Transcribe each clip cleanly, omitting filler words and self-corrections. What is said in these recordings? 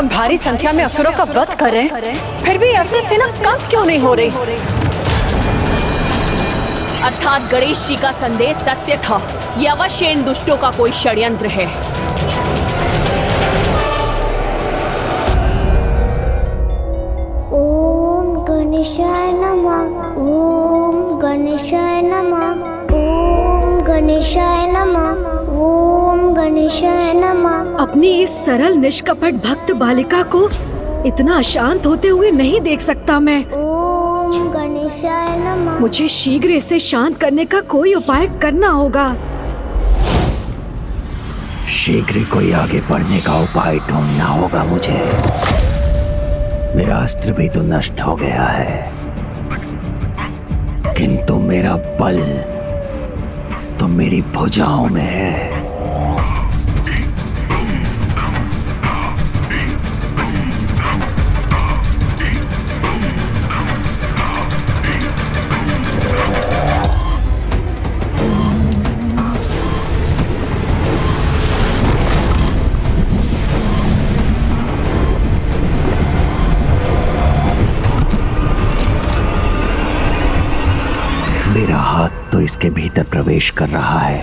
हम भारी संख्या में असुरों का वध कर रहे हैं, फिर भी असुर सेना कम क्यों नहीं हो रही? अर्थात गणेश जी का संदेश सत्य था। ये अवश्य इन दुष्टों का कोई षड्यंत्र है। ओम गणेशाय नमः, ओम गणेशाय नमः, ओम गणेशाय नमः, ओम गणेशाय नमः। अपनी इस सरल निष्कपट भक्त बालिका को इतना अशांत होते हुए नहीं देख सकता मैं। ओम गणेशाय नमः। मुझे शीघ्र इसे शांत करने का कोई उपाय करना होगा। शीघ्र ही कोई आगे बढ़ने का उपाय ढूंढना होगा मुझे। मेरा अस्त्र भी तो नष्ट हो गया है, किंतु मेरा बल तो मेरी भुजाओं में है। मेरा हाथ तो इसके भीतर प्रवेश कर रहा है,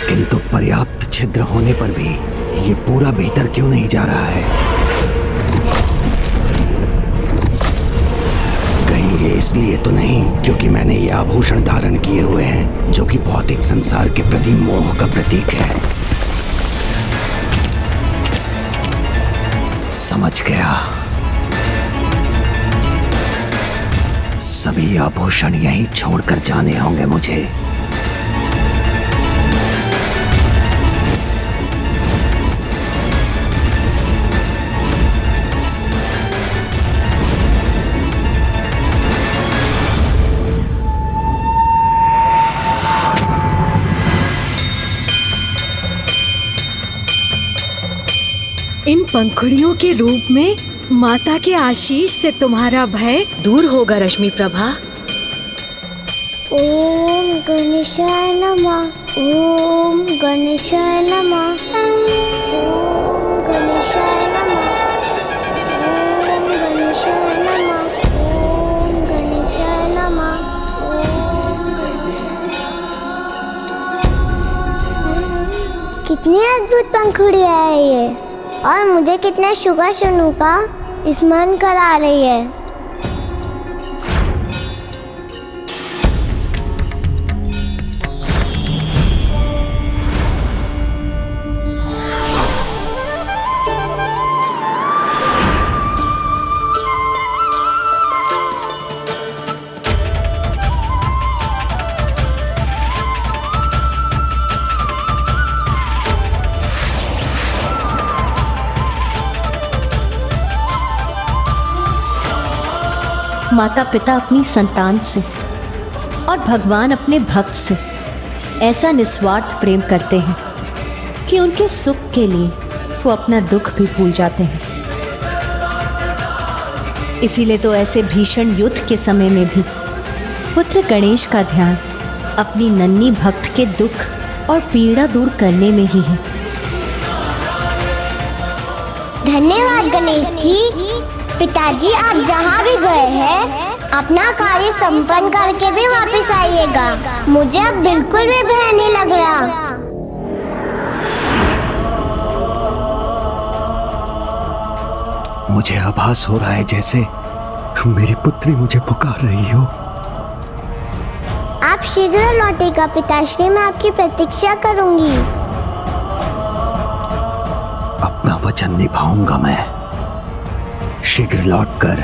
किंतु पर्याप्त छिद्र होने पर भी ये पूरा भीतर क्यों नहीं जा रहा है? कहीं ये इसलिए तो नहीं क्योंकि मैंने ये आभूषण धारण किए हुए हैं जो कि भौतिक संसार के प्रति मोह का प्रतीक है। समझ गया। सभी आभूषण यहीं छोड़कर जाने होंगे मुझे। इन पंखुड़ियों के रूप में माता के आशीष से तुम्हारा भय दूर होगा रश्मि प्रभा। ओम गणेशाय नमः, ओम गणेशाय नमः, ओम गणेशाय नमः, ओम गणेशाय नमः, ओम गणेशाय नमः, कितनी अद्भुत पंखुड़ियाँ है ये, और मुझे कितने शुभ क्षणों का स्मरण करा रही है। माता पिता अपनी संतान से और भगवान अपने भक्त से ऐसा निस्वार्थ प्रेम करते हैं कि उनके सुख के लिए वो अपना दुख भी भूल जाते हैं। इसीलिए तो ऐसे भीषण युद्ध के समय में भी पुत्र गणेश का ध्यान अपनी नन्ही भक्त के दुख और पीड़ा दूर करने में ही है। धन्यवाद गणेश जी। पिताजी, आप जहाँ भी गए हैं अपना कार्य संपन्न करके भी वापस आइएगा। मुझे अब बिल्कुल भी भय नहीं लग रहा। मुझे आभास हो रहा है जैसे मेरी पुत्री मुझे पुकार रही हो। आप शीघ्र लौटेगा पिताश्री, मैं आपकी प्रतीक्षा करूंगी। अपना वचन निभाऊंगा मैं। शीघ्र लौटकर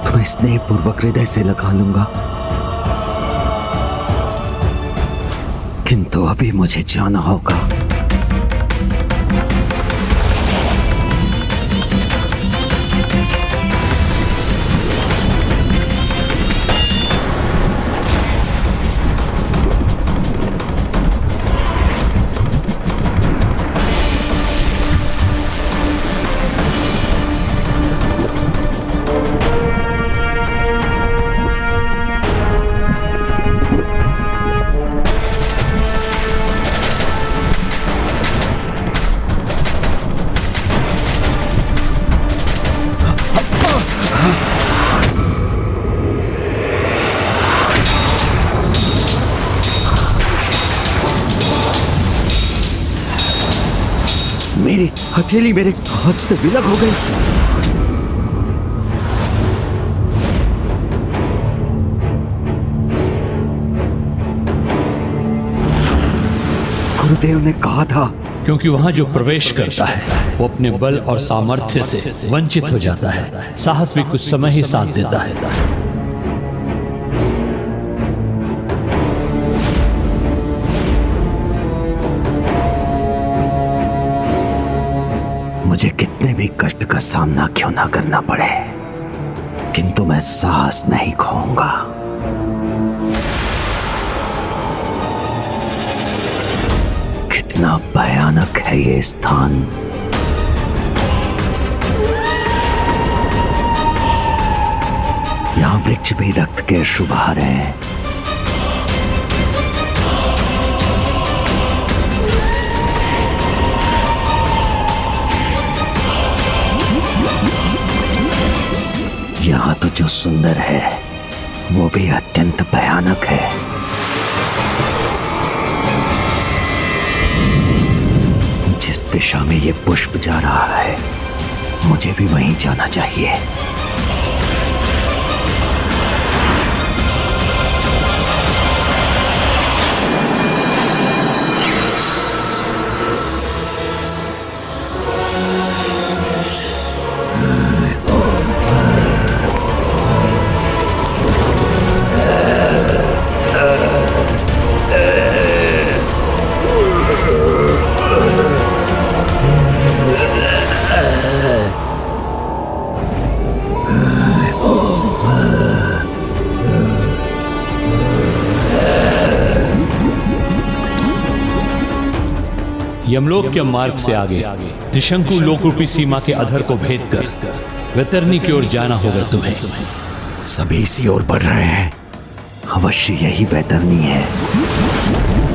तुम्हें स्नेहपूर्वक हृदय से लगा लूंगा, किंतु अभी मुझे जाना होगा। मेरी हथेली मेरे हाथ से विलग हो गई। गुरुदेव ने कहा था, क्योंकि वहां जो प्रवेश करता है वो अपने बल और सामर्थ्य से वंचित हो जाता है। साहस भी कुछ समय ही साथ देता है। मुझे कितने भी कष्ट का सामना क्यों ना करना पड़े, किंतु मैं साहस नहीं खोऊंगा। कितना भयानक है ये स्थान। यहां वृक्ष भी रक्त के अश्रु बहा रहे हैं। यहाँ तो जो सुंदर है वो भी अत्यंत भयानक है। जिस दिशा में ये पुष्प जा रहा है मुझे भी वहीं जाना चाहिए। यमलोक के मार्ग से आगे त्रिशंकु लोकरूपी सीमा के अधर को भेद कर वैतरणी की ओर जाना होगा तुम्हें। सभी इसी ओर बढ़ रहे हैं। अवश्य यही वैतरणी है।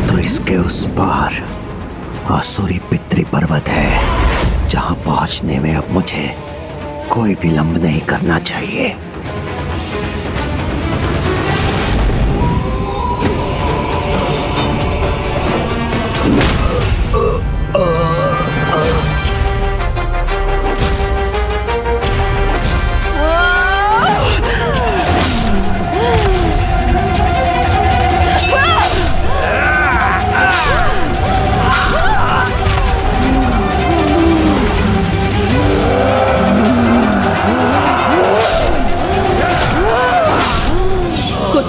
तो इसके उस पार आसुरी पितृ पर्वत है, जहां पहुंचने में अब मुझे कोई विलंब नहीं करना चाहिए।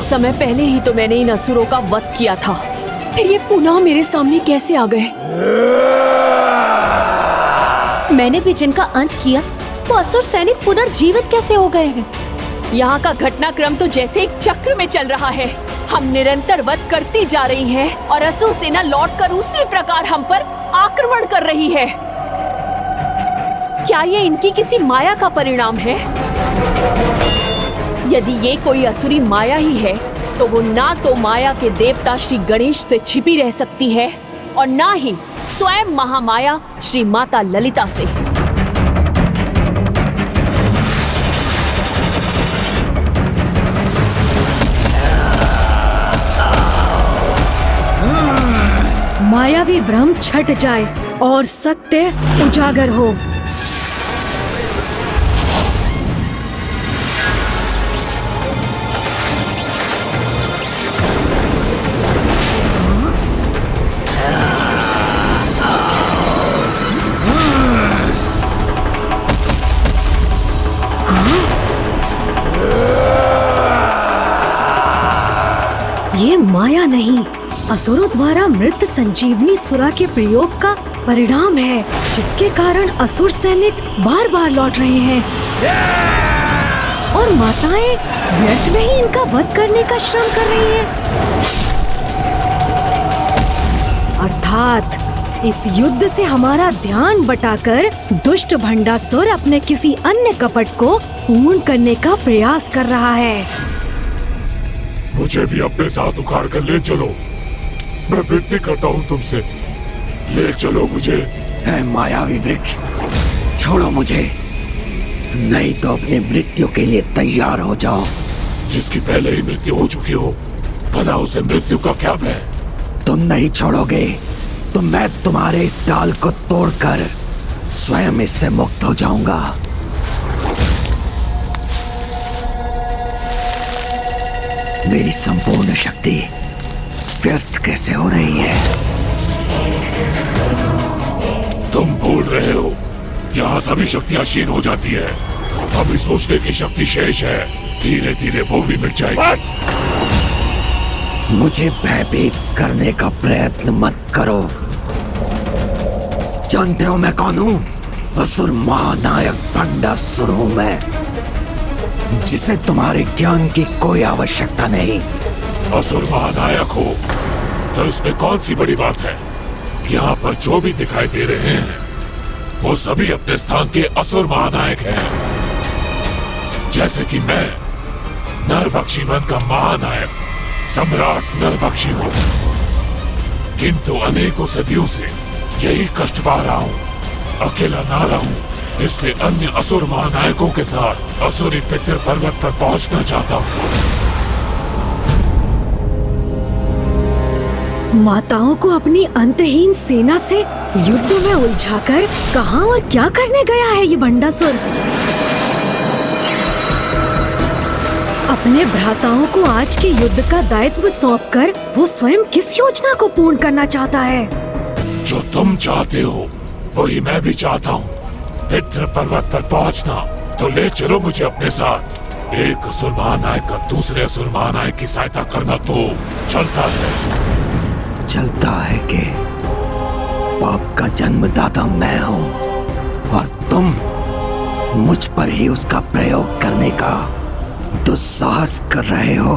समय पहले ही तो मैंने इन असुरों का वध किया था, फिर ये पुनः मेरे सामने कैसे आ गए? मैंने भी जिनका अंत किया वो असुर सैनिक पुनर्जीवित कैसे हो गए हैं? यहाँ का घटनाक्रम तो जैसे एक चक्र में चल रहा है। हम निरंतर वध करती जा रही हैं और असुर सेना लौटकर उसी प्रकार हम पर आक्रमण कर रही है। क्या ये इनकी किसी माया का परिणाम है? यदि ये कोई असुरी माया ही है तो वो ना तो माया के देवता श्री गणेश से छिपी रह सकती है और ना ही स्वयं महामाया श्री माता ललिता से। मायावी भ्रम छट जाए और सत्य उजागर हो। ये माया नहीं, असुरों द्वारा मृत संजीवनी सुरा के प्रयोग का परिणाम है, जिसके कारण असुर सैनिक बार बार लौट रहे हैं और माताएं व्यर्थ में ही इनका वध करने का श्रम कर रही हैं। अर्थात इस युद्ध से हमारा ध्यान बटाकर दुष्ट भंडासुर अपने किसी अन्य कपट को पूर्ण करने का प्रयास कर रहा है। मुझे भी अपने साथ उखाड़ कर ले चलो। मैं विनती करता हूँ तुमसे, ले चलो मुझे। है मायावी वृक्ष, छोड़ो मुझे, नहीं तो अपनी मृत्यु के लिए तैयार हो जाओ। जिसकी पहले ही मृत्यु हो चुकी हो, भला उसे मृत्यु का क्या भय? तुम नहीं छोड़ोगे तो मैं तुम्हारे इस डाल को तोड़कर स्वयं इससे मुक्त हो जाऊंगा। मेरी संपूर्ण शक्ति व्यर्थ कैसे हो रही है? तुम भूल रहे हो, यहाँ सभी शक्तियाँ क्षीण हो जाती है। अभी सोचने की शक्ति शेष है, धीरे धीरे वो भी मिट जाएगी। मुझे भयभीत करने का प्रयत्न मत करो। जानते हो मैं कौन हूँ? असुर महानायक भंडासुर हूँ मैं, जिसे तुम्हारे ज्ञान की कोई आवश्यकता नहीं। असुर महानायक हो तो इसमें कौन सी बड़ी बात है? यहाँ पर जो भी दिखाई दे रहे हैं वो सभी अपने स्थान के असुर महानायक हैं। जैसे कि मैं नरभक्षीवन का महानायक सम्राट नरभक्षी हूँ, किंतु अनेकों सदियों से यही कष्ट पा रहा हूँ, अकेला ना रहूं, इसलिए अन्य असुर महानायकों के साथ असुरी पितृ पर्वत पर पहुंचना चाहता हूँ। माताओं को अपनी अंतहीन सेना से युद्ध में उलझाकर कहां और क्या करने गया है ये भंडासुर? अपने भ्राताओं को आज के युद्ध का दायित्व सौंपकर वो स्वयं किस योजना को पूर्ण करना चाहता है? जो तुम चाहते हो वही मैं भी चाहता हूँ। पितृ पर्वत पर पहुँचना तो ले चलो मुझे अपने साथ। एक असुर महानायक का दूसरे असुर महानायक की सहायता करना तो चलता है। चलता है कि पाप का जन्मदाता मैं हूँ और तुम मुझ पर ही उसका प्रयोग करने का दुस्साहस कर रहे हो।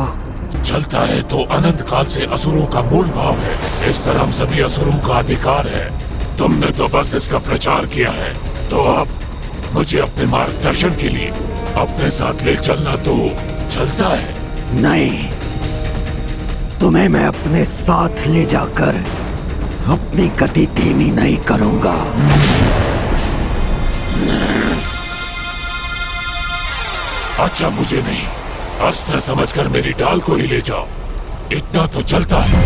चलता है तो अनंत काल से असुरों का मूल भाव है, इस पर हम सभी असुरों का अधिकार है। तुमने तो बस इसका प्रचार किया है, तो अब मुझे अपने मार्गदर्शन के लिए अपने साथ ले चलना तो चलता है। नहीं, तुम्हें मैं अपने साथ ले जाकर अपनी गति धीमी नहीं करूंगा। अच्छा, मुझे नहीं, अस्त्र समझकर मेरी डाल को ही ले जाओ, इतना तो चलता है।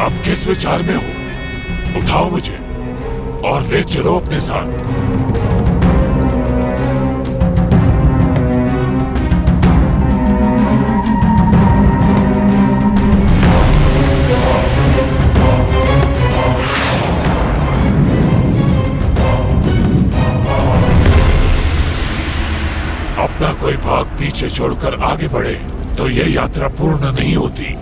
अब किस विचार में हो? उठाओ मुझे और ले चलो अपने साथ। अपना कोई भाग पीछे छोड़कर आगे बढ़े तो यह यात्रा पूर्ण नहीं होती।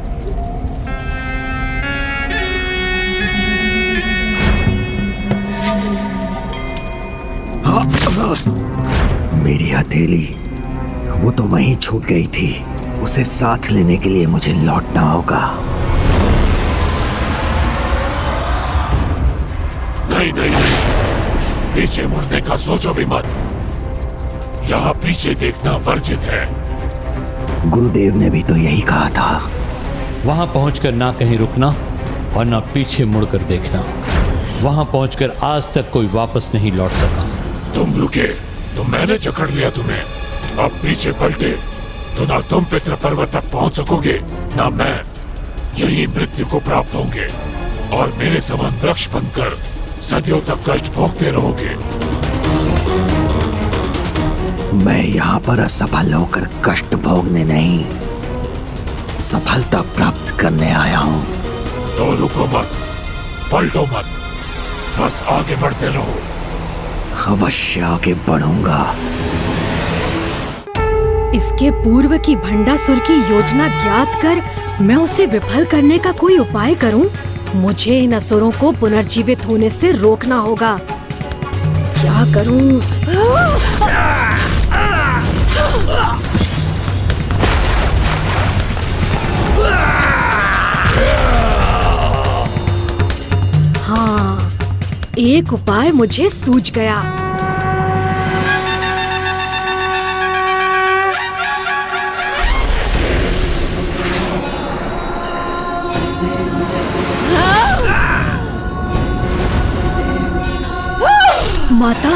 मेरी हथेली वो तो वहीं छूट गई थी, उसे साथ लेने के लिए मुझे लौटना होगा। नहीं नहीं नहीं, पीछे मुड़ने का सोचो भी मत। यहाँ पीछे देखना वर्जित है। गुरुदेव ने भी तो यही कहा था। वहां पहुंचकर ना कहीं रुकना और ना पीछे मुड़कर देखना। वहां पहुंचकर आज तक कोई वापस नहीं लौट सका। तुम रुके तो मैंने जकड़ लिया तुम्हें, अब पीछे पलटे तो ना तुम पितृ पर्वत तक पहुंच सकोगे ना मैं। यही मृत्यु को प्राप्त होंगे और मेरे समान वृक्ष बनकर सदियों तक कष्ट भोगते रहोगे। मैं यहाँ पर असफल होकर कष्ट भोगने नहीं, सफलता प्राप्त करने आया हूँ। तो रुको मत, पलटो मत, बस आगे बढ़ते रहो। अवश्य आगे बढ़ूंगा। इसके पूर्व की भंडासुर की योजना ज्ञात कर मैं उसे विफल करने का कोई उपाय करूं? मुझे इन असुरों को पुनर्जीवित होने से रोकना होगा। क्या करूं? हाँ, एक उपाय मुझे सूझ गया। माता,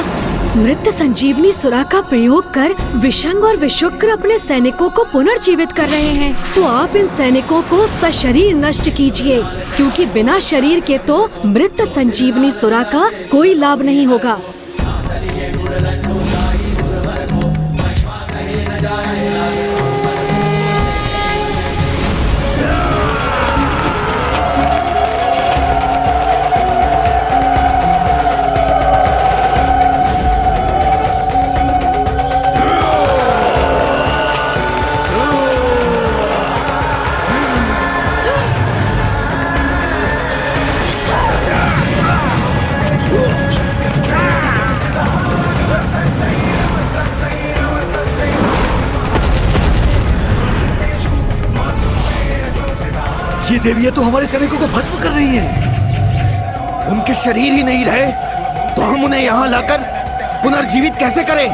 मृत संजीवनी सुरा का प्रयोग कर विशंग और विशुक्र अपने सैनिकों को पुनर्जीवित कर रहे हैं। तो आप इन सैनिकों को सशरीर नष्ट कीजिए, क्योंकि बिना शरीर के तो मृत संजीवनी सुरा का कोई लाभ नहीं होगा। ये देवियां तो हमारे सैनिकों को भस्म कर रही हैं। उनके शरीर ही नहीं रहे तो हम उन्हें यहाँ लाकर पुनर्जीवित कैसे करें?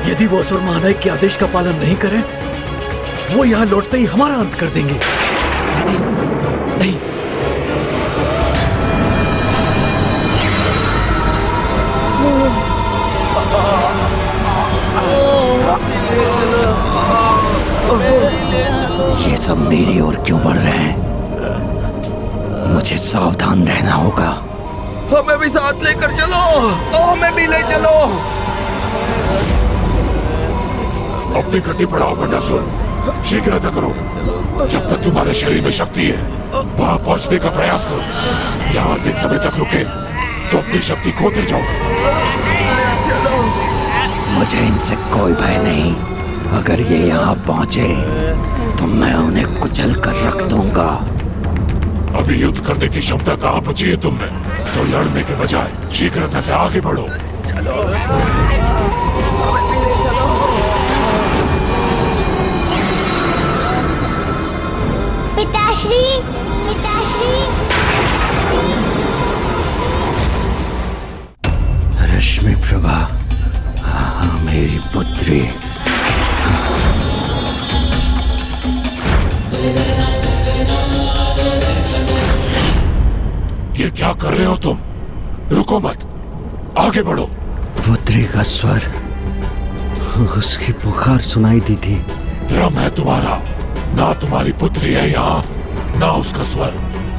यदि वो असुर महानायक के आदेश का पालन नहीं करें, वो यहाँ लौटते ही हमारा अंत कर देंगे। नहीं, नहीं। ये सब मेरी ओर क्यों बढ़ रहे हैं? मुझे सावधान रहना होगा। हमें भी साथ लेकर चलो, हमें भी ले चलो। अपनी गति बढ़ाओ बंडासुर, शीघ्रता करो। जब तक तुम्हारे शरीर में शक्ति है वहां पहुंचने का प्रयास करो। यहाँ अधिक समय तक रुके तो अपनी शक्ति खोते जाओगे। मुझे इनसे कोई भय नहीं। अगर ये यहाँ पहुंचे तो मैं उन्हें कुचल कर रख दूंगा। अभी युद्ध करने की क्षमता कहाँ बची है तुम में? तो लड़ने के बजाय शीघ्रता से आगे बढ़ो। चलो। पिताश्री, पिताश्री। रश्मि प्रभा, मेरी पुत्री। ये क्या कर रहे हो तुम? रुको मत, आगे बढ़ो। पुत्री का स्वर, उसकी पुकार सुनाई दी थी। भ्रम है तुम्हारा। ना तुम्हारी पुत्री है यहाँ, ना उसका स्वर।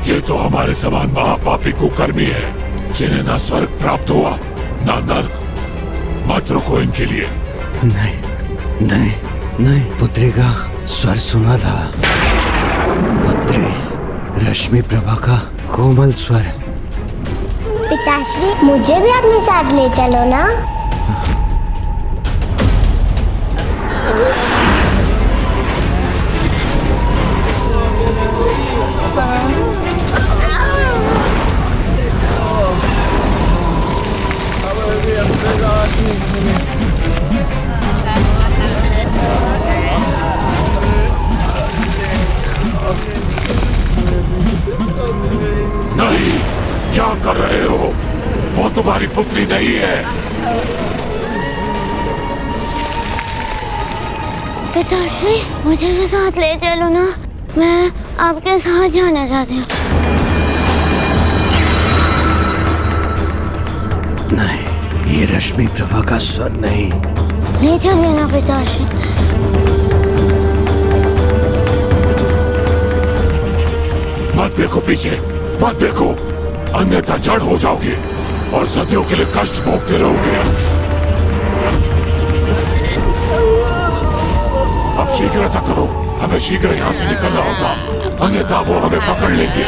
ये तो हमारे समान महापापी कुकर्मी है, जिन्हें ना स्वर्ग प्राप्त हुआ ना नर्क। मत रुको इनके लिए। नहीं, नहीं, नहीं। पुत्री का स्वर सुना था। पुत्री रश्मि प्रभा का कोमल स्वर। पिताश्री, मुझे भी अपने साथ ले चलो ना। नहीं, क्या कर रहे हो? वो तुम्हारी पुत्री नहीं है। पिताश्री, मुझे भी साथ ले चलो ना। मैं आपके साथ जाना चाहती हूँ। नहीं, ये रश्मि प्रभा का स्वर नहीं। ले चलिए ना पिताश्री। मत देखो पीछे, मत देखो, अन्यथा जड़ हो जाओगे और सदियों के लिए कष्ट भोगते रहोगे। अब शीघ्रता करो, हमें शीघ्र यहाँ से निकलना होगा, अन्यथा वो हमें पकड़ लेंगे।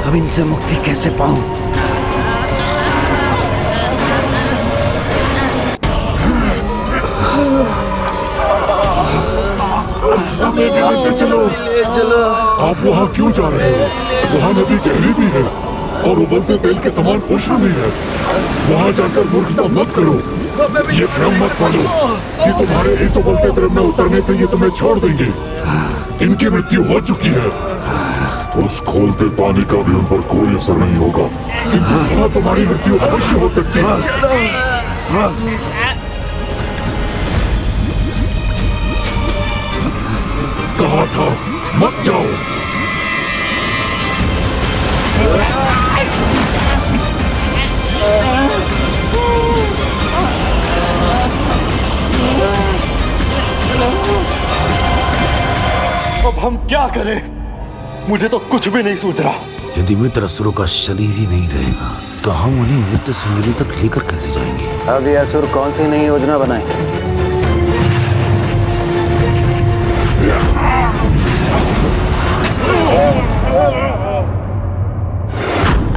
अब इनसे मुक्ति कैसे पाऊं? चलो। आप वहाँ क्यों जा रहे हो? वहाँ नदी गहरी भी है और उबलते तेल के समान उष्ण भी है। वहाँ जाकर मूर्खता मत करो। ये भ्रम मत पालो कि तुम्हारे इस उबलते तेल में उतरने से ये तुम्हें छोड़ देंगे। इनकी मृत्यु हो चुकी है। उस खोलते पानी का भी उन पर कोई असर नहीं होगा। किंतु वहाँ तुम्हारी मृत्यु अवश्य हो सकती है। कहा था मत जाओ। अब हम क्या करें? मुझे तो कुछ भी नहीं सूझ रहा। यदि मित्र असुरों का शरीर ही नहीं रहेगा तो हम उन्हें मृत्यु संगिनी तक लेकर कैसे जाएंगे? अब ये असुर कौन सी नई योजना बनाएंगे?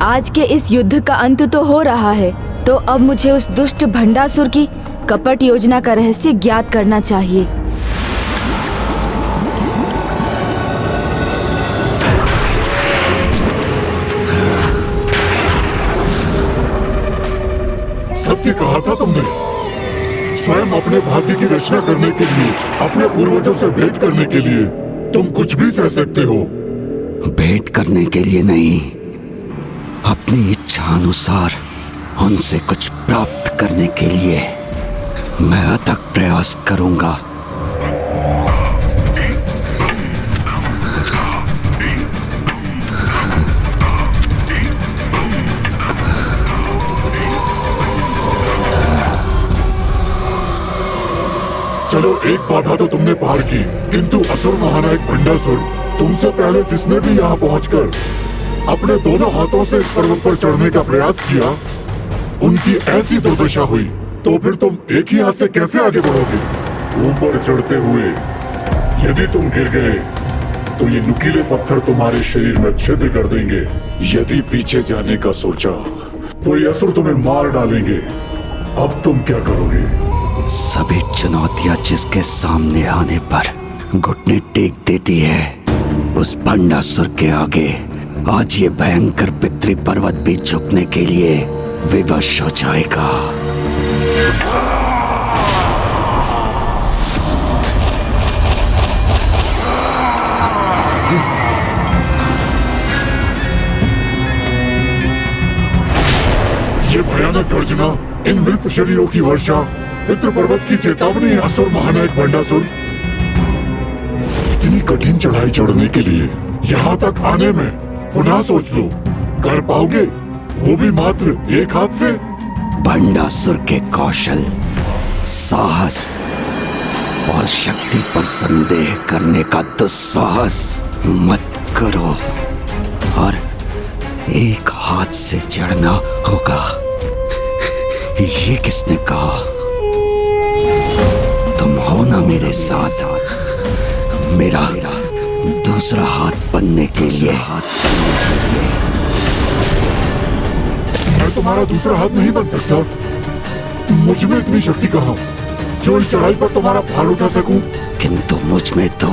आज के इस युद्ध का अंत तो हो रहा है, तो अब मुझे उस दुष्ट भंडासुर की कपट योजना का रहस्य ज्ञात करना चाहिए। सत्य कहा था तुमने। स्वयं अपने भाग्य की रचना करने के लिए, अपने पूर्वजों से भेंट करने के लिए तुम कुछ भी सह सकते हो। भेंट करने के लिए नहीं, अपनी इच्छा अनुसार उनसे कुछ प्राप्त करने के लिए मैं अथक प्रयास करूंगा। चलो, एक बाधा तो तुमने पार की, किंतु असुर महानायक भंडासुर तुमसे पहले जिसने भी यहाँ पहुंचकर अपने दोनों हाथों से इस पर्वत पर चढ़ने का प्रयास किया, उनकी ऐसी दुर्दशा हुई, तो फिर तुम एक ही हाथ से कैसे आगे बढ़ोगे? ऊपर चढ़ते हुए यदि तुम गिर गए तो ये नुकीले पत्थर तुम्हारे शरीर में छिद्र कर देंगे। यदि पीछे जाने का सोचा तो ये असुर तुम्हें मार डालेंगे। अब तुम क्या करोगे? सभी चुनौतियां जिसके सामने आने पर घुटने टेक देती है, उस भंडासुर के आगे आज ये भयंकर पितृ पर्वत भी झुकने के लिए विवश हो जाएगा। ये भयानक गर्जना, इन मृत शरीरों की वर्षा, पितृ पर्वत की चेतावनी है असुर महानायक भंडासुर। इतनी कठिन चढ़ाई चढ़ने के लिए यहाँ तक आने में पुनः सोच लो, कर पाओगे? वो भी मात्र एक हाथ से? भंडासुर के कौशल, साहस और शक्ति पर संदेह करने का दुस्साहस मत करो। और एक हाथ से चढ़ना होगा, ये किसने कहा? तुम हो ना मेरे साथ, मेरा दूसरा हाथ बनने के लिए। मैं तुम्हारा दूसरा हाथ नहीं बन सकता। मुझ में इतनी शक्ति कहाँ जो इस चढ़ाई पर तुम्हारा भार उठा सकूं? किंतु मुझ में तो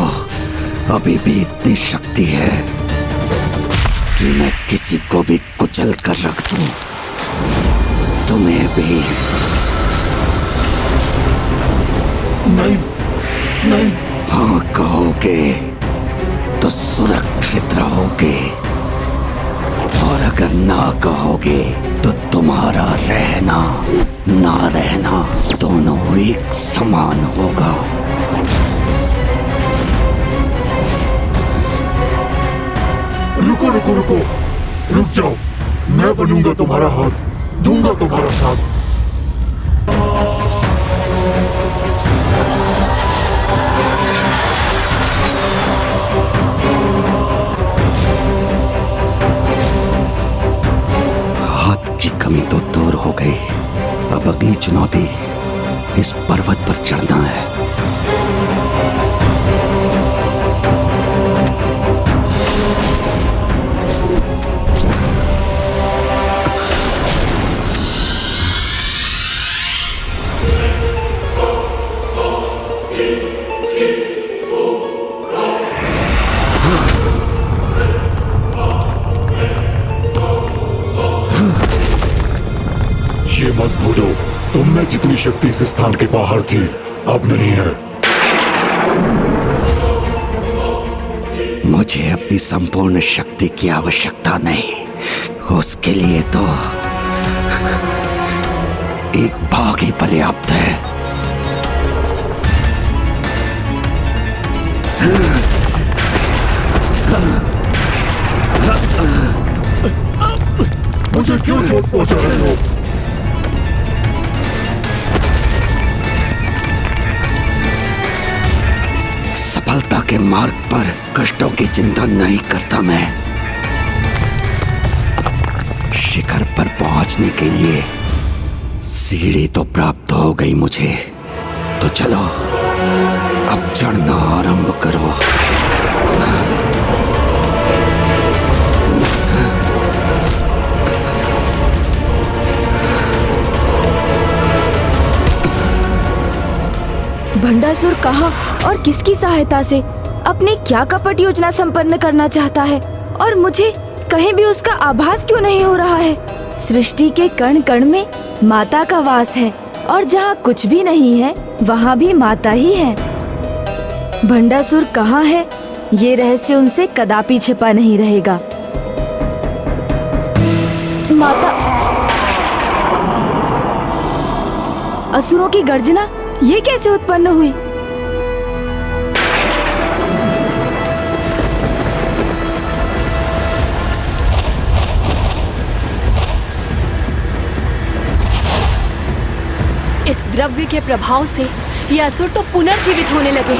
अभी भी इतनी शक्ति है कि मैं किसी को भी कुचल कर रख दूं। तुम्हें भी। नहीं, नहीं। हाँ कहोगे तो सुरक्षित रहोगे, और अगर ना कहोगे तो तुम्हारा रहना ना रहना दोनों एक समान होगा। रुको रुको रुको, रुक जाओ। मैं बनूंगा तुम्हारा हाथ, दूंगा तुम्हारा साथ। हाथ की कमी तो दूर हो गई। अब अगली चुनौती इस पर्वत पर चढ़ना है। मत भूलो, तुम में जितनी शक्ति इस स्थान के बाहर थी अब नहीं है। मुझे अपनी संपूर्ण शक्ति की आवश्यकता नहीं, उसके लिए तो एक भाग ही पर्याप्त है। मुझे क्यों चोट पहुंचा रहे हो? सफलता के मार्ग पर कष्टों की चिंता नहीं करता मैं। शिखर पर पहुंचने के लिए सीढ़ी तो प्राप्त हो गई मुझे, तो चलो अब चढ़ना आरंभ करो। भंडासुर कहाँ और किसकी सहायता से अपनी क्या कपट योजना संपन्न करना चाहता है, और मुझे कहीं भी उसका आभास क्यों नहीं हो रहा है? सृष्टि के कण कण में माता का वास है, और जहाँ कुछ भी नहीं है वहाँ भी माता ही है। भंडासुर कहाँ है, ये रहस्य उनसे कदापि छिपा नहीं रहेगा। माता, असुरों की गर्जना ये कैसे उत्पन्न हुई? इस द्रव्य के प्रभाव से ये असुर तो पुनर्जीवित होने लगे।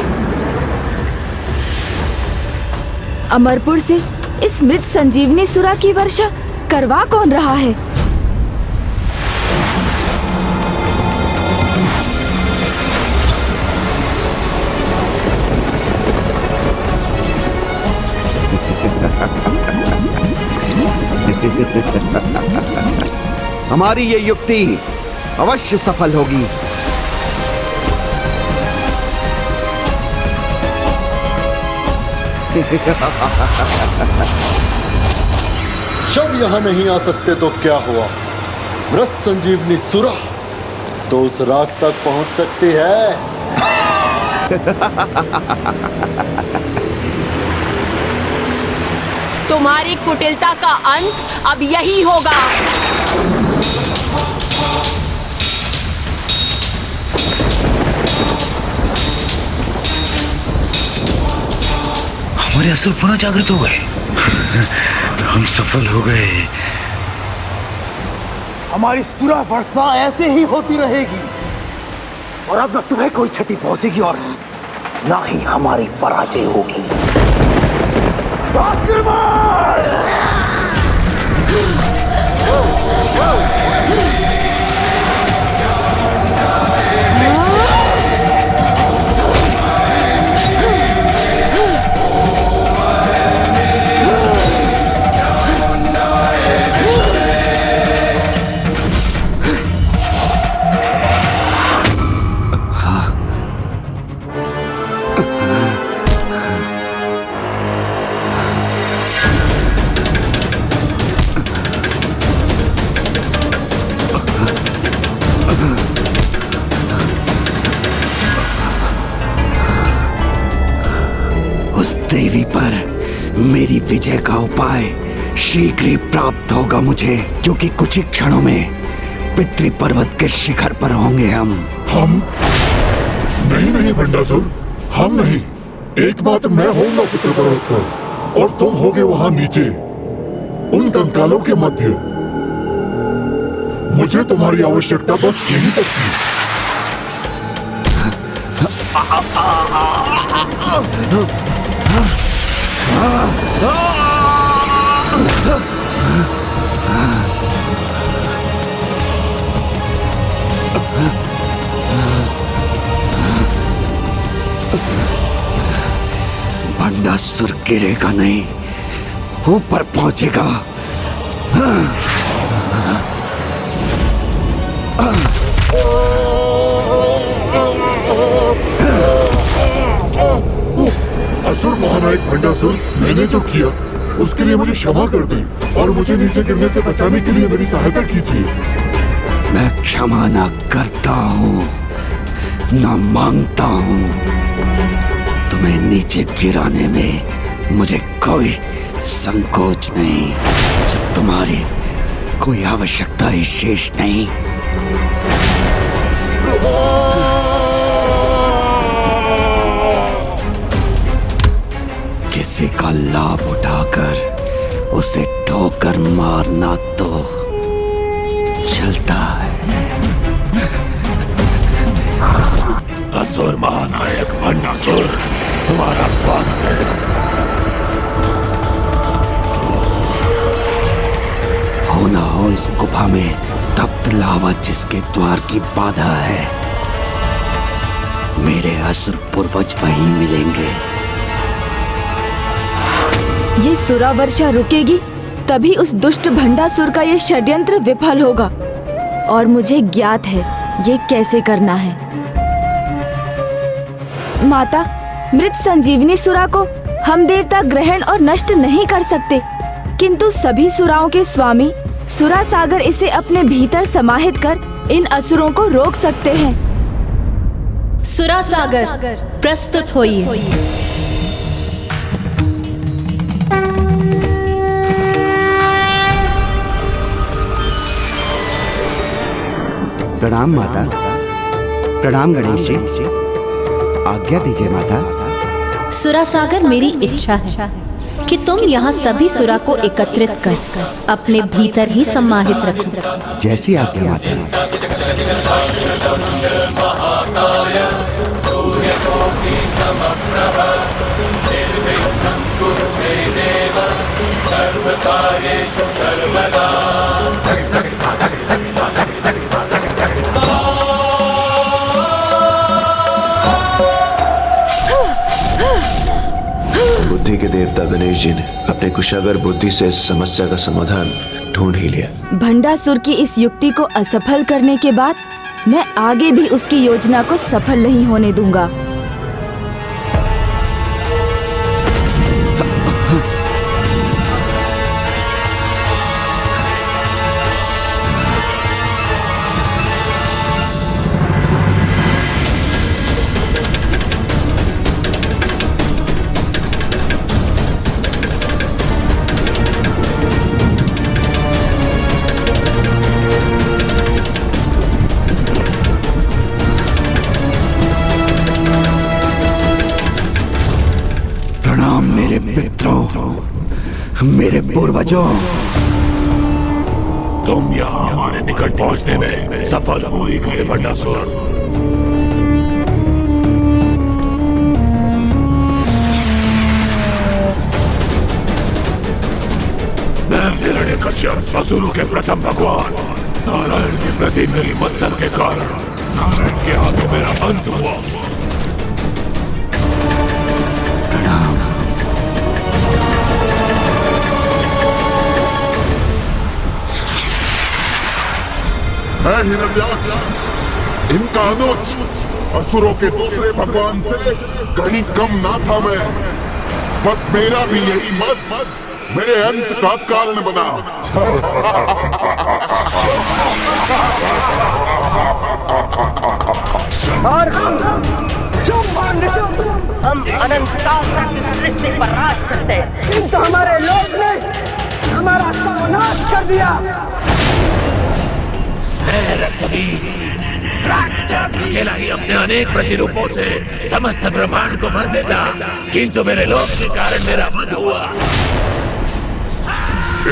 अमरपुर से इस मृत संजीवनी सुरा की वर्षा करवा कौन रहा है? हमारी ये युक्ति अवश्य सफल होगी। शव यहाँ नहीं आ सकते तो क्या हुआ? मृत संजीवनी सुरा तो उस राख तक पहुंच सकती है। तुम्हारी कुटिलता का अंत अब यही होगा। हमारे असुर पुनः जागृत हो गए। हम सफल हो गए। हमारी सुरा वर्षा ऐसे ही होती रहेगी, और अब न तुम्हें कोई क्षति पहुंचेगी और ना ही हमारी पराजय होगी। देवी पर मेरी विजय का उपाय शीघ्र ही प्राप्त होगा मुझे, क्योंकि कुछ ही क्षणों में पितृ पर्वत के शिखर पर होंगे हम। नहीं नहीं भंडासुर, हम नहीं। एक बात मैं होऊंगा पितृ पर्वत पर, और तुम होगे वहां नीचे उन कंकालों के मध्य। मुझे तुम्हारी आवश्यकता बस यही तक थी। भंडासुर गिरेगा नहीं, ऊपर पहुंचेगा। असुर महानायक भंडासुर, मैंने जो किया उसके लिए मुझे क्षमा कर दें, और मुझे नीचे गिरने से बचाने के लिए मेरी सहायता कीजिए। मैं क्षमा ना करता हूँ ना मांगता हूँ। तुम्हें नीचे गिराने में मुझे कोई संकोच नहीं, जब तुम्हारी कोई आवश्यकता ही शेष नहीं। किसी का लाभ उठाकर उसे ठोकर मारना तो चलता है। असुर महानायक भंडासुर, तुम्हारा स्वागत है। हो ना हो इस गुफा में तप्त लावा जिसके द्वार की बाधा है, मेरे असुर पूर्वज वहीं मिलेंगे। ये सुरा वर्षा रुकेगी तभी उस दुष्ट भंडासुर का ये षड्यंत्र विफल होगा, और मुझे ज्ञात है ये कैसे करना है। माता, मृत संजीवनी सुरा को हम देवता ग्रहण और नष्ट नहीं कर सकते, किंतु सभी सुराओं के स्वामी सुरा सागर इसे अपने भीतर समाहित कर इन असुरों को रोक सकते हैं। सुरा सागर प्रस्तुत होइए। प्रणाम माता। प्रणाम गणेश जी। आज्ञा दीजिए माता। सुरा सागर, मेरी इच्छा है कि तुम यहाँ सभी सुरा को एकत्रित कर अपने भीतर ही सम्माहित रखो। जैसी आज्ञा माता। बुद्धि के देवता गणेश जी ने अपने कुशागर बुद्धि से इस समस्या का समाधान ढूंढ ही लिया। भंडासुर की इस युक्ति को असफल करने के बाद मैं आगे भी उसकी योजना को सफल नहीं होने दूंगा। मेरे मित्रों, मेरे पूर्वजों, तुम यहाँ हमारे निकट पहुँचने में सफल हो ही गए भंडासुर। मैं हिरण्यकश्यप, असुरों के प्रथम भगवान नारायण के प्रति मेरी मत्सर के कारण नारायण के हाथों मेरा अंत हुआ। मैं हिरण्याक्ष, इनका अनुज असुरों के दूसरे भगवान से कहीं कम ना था मैं। बस मेरा भी यही मत मेरे अंत का कारण बना। और हम अनंतकाल तक सृष्टि पर राज करते हैं, किंतु हमारे लोग ने हमारा सर्वनाश कर दिया। अकेला ही अपने अनेक प्रतिरूपों से समस्त ब्रह्मांड को भर देता, किंतु मेरे लोभ के कारण मेरा वध हुआ।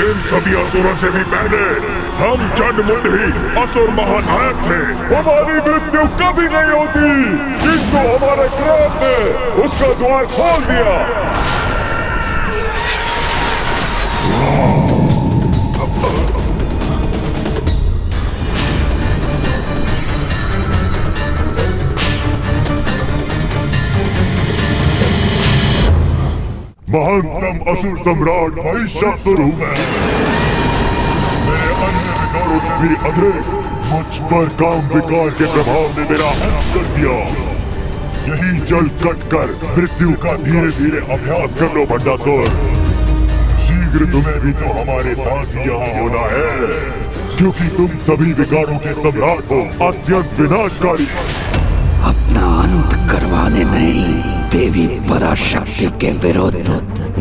इन सभी असुरों से भी पहले हम चंडमुंड ही असुर महानायक थे। हमारी मृत्यु कभी नहीं होती, किंतु हमारे क्रोध ने उसका द्वार खोल दिया। महानतम असुर सम्राट महिषासुर हूँ मैं। मेरे अन्य विकारों से भी अधिक मुझ पर काम विकार के प्रभाव ने मेरा अंत कर दिया। यही जल कट कर मृत्यु का धीरे धीरे अभ्यास कर लो भंडासुर। शीघ्र तुम्हें भी तो हमारे साथ यहाँ होना है। क्योंकि तुम सभी विकारों के सम्राट हो, अत्यंत विनाशकारी। अपना अंत करवाने नहीं, देवी पराशक्ति के विरुद्ध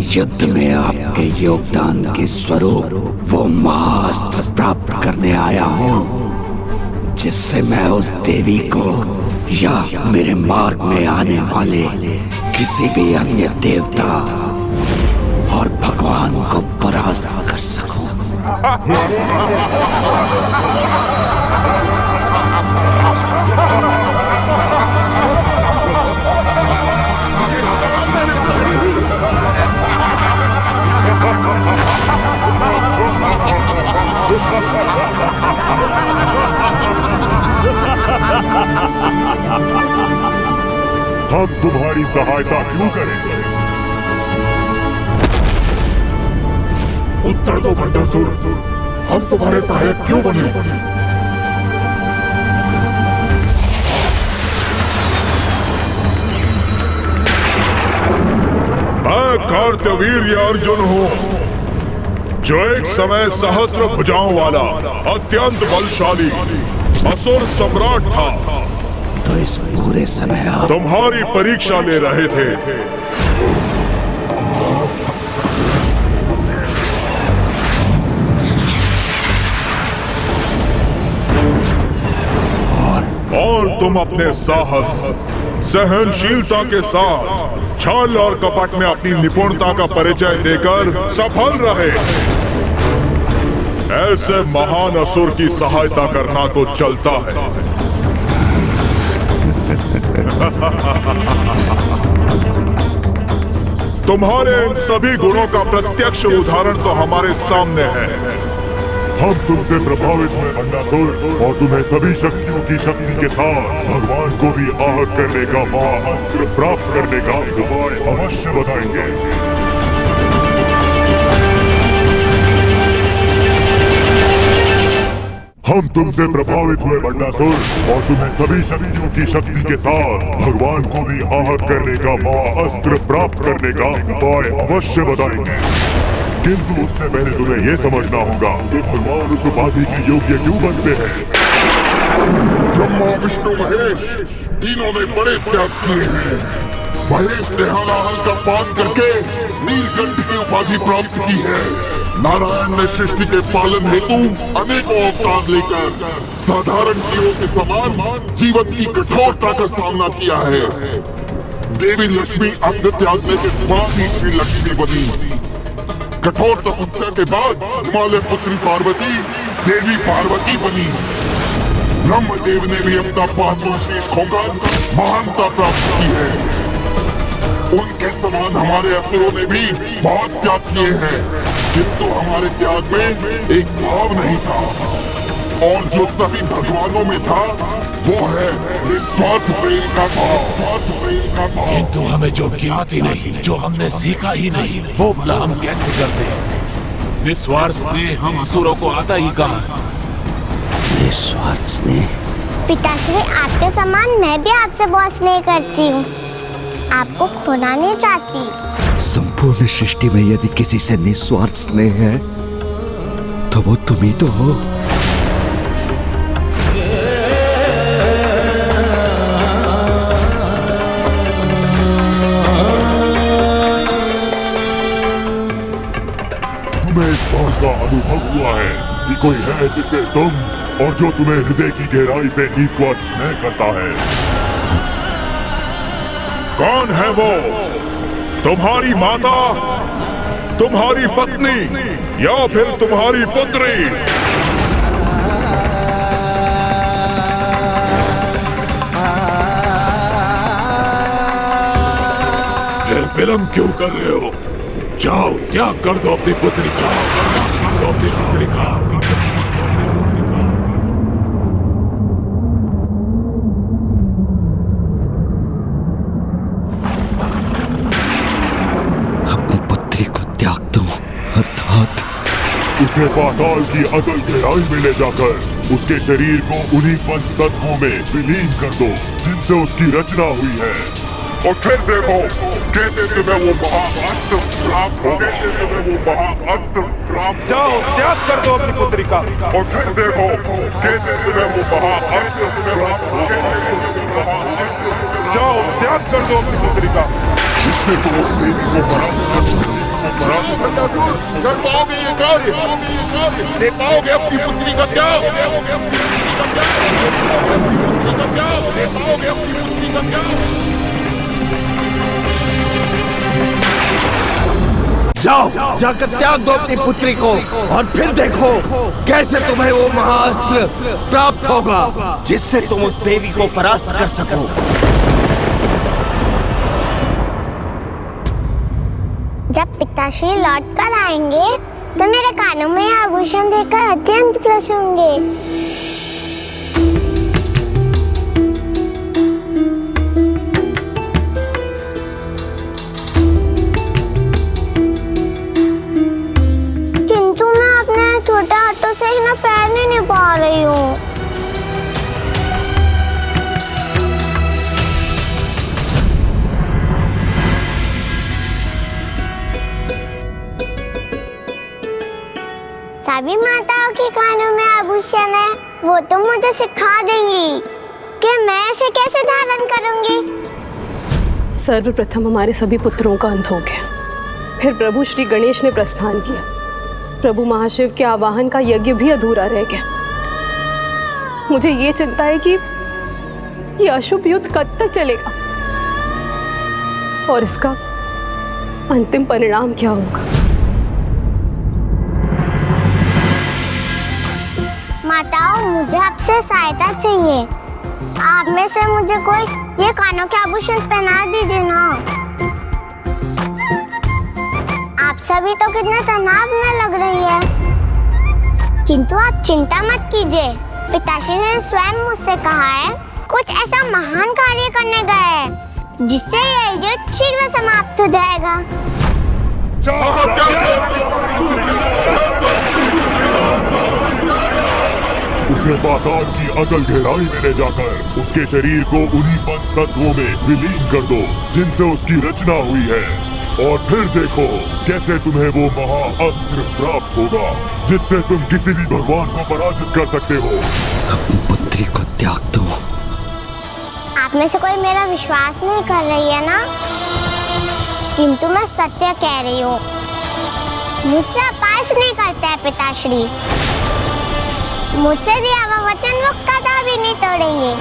युद्ध में आपके योगदान के स्वरूप वो महाअस्त्र प्राप्त करने आया हूँ, जिससे मैं उस देवी को या मेरे मार्ग में आने वाले किसी भी अन्य देवता और भगवान को परास्त कर सकूं। हम तुम्हारी सहायता क्यों करें? उत्तर दो भंडासुर, हम तुम्हारे सहायक क्यों बने? मैं कार्तवीर्य अर्जुन हूँ, जो एक समय सहस्त्र भुजाओं वाला अत्यंत बलशाली असुर सम्राट था। तो इस पूरे समय आप तुम्हारी परीक्षा ले रहे थे। और तुम अपने साहस, सहनशीलता के साथ छल और कपट में अपनी निपुणता का परिचय देकर सफल रहे। ऐसे महान असुर की सहायता करना तो चलता है। तुम्हारे इन सभी गुणों का प्रत्यक्ष उदाहरण तो हमारे सामने है। हम तुमसे प्रभावित हुए भंडासुर, और तुम्हें सभी शक्तियों की शक्ति के साथ भगवान को भी आहत करने का महाअस्त्र प्राप्त करने का उपाय अवश्य बताएंगे। हम तुमसे प्रभावित हुए भंडासुर, और तुम्हें सभी शक्तियों की शक्ति के साथ भगवान को भी आहत करने का महाअस्त्र प्राप्त करने का उपाय अवश्य बताएंगे। किंतु उससे पहले तुम्हें यह समझना होगा कि भगवान उस उपाधि के योग्य क्यों बनते हैं। ब्रह्मा, विष्णु, महेश तीनों ने बड़े त्याग किए हैं। महेश ने हलाहल का पान करके नीलकंठ की उपाधि प्राप्त की है। नारायण ने सृष्टि के पालन हेतु अनेकों अवतार लेकर साधारण जीवों के समान जीवन की कठोरता का सामना किया है। देवी लक्ष्मी अंग त्यागने के बाद ही श्री लक्ष्मी बनी। कठोर तपस्या के बाद हिमालय पुत्री पार्वती देवी पार्वती बनी। ब्रह्मदेव ने भी अपना 5वां शीश खोकर महानता प्राप्त की है। उनके समान हमारे असुरों ने भी बहुत त्याग किए हैं, किंतु हमारे त्याग में एक भाव नहीं था, और जो सभी भगवानों में था वो है निस्वार्थ प्रेम का भाव। किंतु हमें जो ज्ञात ही नहीं, जो हमने सीखा ही नहीं, वो भला हम कैसे करते? निस्वार्थ स्नेह हम असुरों को आता ही कहाँ? निस्वार्थ स्नेह? पिताश्री, आपके समान मैं भी आपसे बहुत स्नेह करती हूँ, आपको खोना नहीं चाहती। संपूर्ण सृष्टि में यदि किसी से निस्वार्थ स्नेह है तो वो तुम ही तो हो। तुम्हें इस बात का अनुभव हुआ है कि कोई है जिसे तुम और जो तुम्हें हृदय की गहराई से निस्वार्थ स्नेह करता है। कौन है वो? तुम्हारी माता, तुम्हारी पत्नी, या फिर तुम्हारी पुत्री? विलंब क्यों कर रहे हो? जाओ, त्याग कर दो अपनी पुत्री, जाओ कर दो अपनी पुत्री का। अपनी पुत्री को त्याग दो, अर्थात उसे पाताल की अतल गहराई में ले जाकर उसके शरीर को उन्हीं पंच तत्वों में विलीन कर दो जिनसे उसकी रचना हुई है, और फिर देखो कैसे तुम्हें वो महाअस्त्र प्राप्त होगा। जाओ त्याग कर दो अपनी पुत्री का। और फिर देखो कैसे तुम्हें वो महाअस्त्र प्राप्त होगा। जाओ त्याग कर दो अपनी पुत्री का, जिससे तुम उस देवी को परास्त कर सको। कर पाओगे ये कार्य, दे पाओगे अपनी पुत्री का त्याग, दे पाओगे अपनी पुत्री का त्याग। जाओ जाकर त्याग दो अपनी पुत्री को और फिर देखो कैसे तुम्हें वो महाअस्त्र प्राप्त होगा जिससे तुम उस देवी को परास्त कर सको। जब पिताश्री लौट कर आएंगे तो मेरे कानों में आभूषण देखकर अत्यंत प्रसन्न होंगे। किंतु मैं अपने छोटे हाथों से इन्हें पहन नहीं पा रही हूँ। सभी माताओं के कानों में आभूषण है, वो तो मुझे सिखा देंगी कि मैं इसे कैसे धारण करूंगी। सर्वप्रथम हमारे सभी पुत्रों का अंत हो गया, फिर प्रभु श्री गणेश ने प्रस्थान किया। प्रभु महाशिव के आवाहन का यज्ञ भी अधूरा रह गया। मुझे ये चिंता है कि ये अशुभ युद्ध कब तक चलेगा और इसका अंतिम परिणाम क्या होगा। माताओं, मुझे आपसे सहायता चाहिए। आप में से मुझे कोई ये कानों के आभूषण पहना दीजिए ना। आप सभी तो कितने तनाव में लग रही है, किंतु आप चिंता मत कीजिए। पिताश्री ने स्वयं मुझसे कहा है कुछ ऐसा महान कार्य करने गए हैं जिससे ये युद्ध शीघ्र समाप्त हो जाएगा। उसे पाताल की अगल गहराई में ले जाकर उसके शरीर को उन्हीं पंच तत्वों में विलीन कर दो जिनसे उसकी रचना हुई है, और फिर देखो कैसे तुम्हें वो महाअस्त्र प्राप्त होगा जिससे तुम किसी भी भगवान को पराजित कर सकते हो। अपनी पुत्री को त्याग दो। आप में से कोई मेरा विश्वास नहीं कर रही है ना, किंतु मैं सत्य कह रही हूँ। मुझसे अपास नहीं करते हैं पिताश्री। मुझसे दिया हुआ वचन वो कदापि नहीं तोड़ेंगे।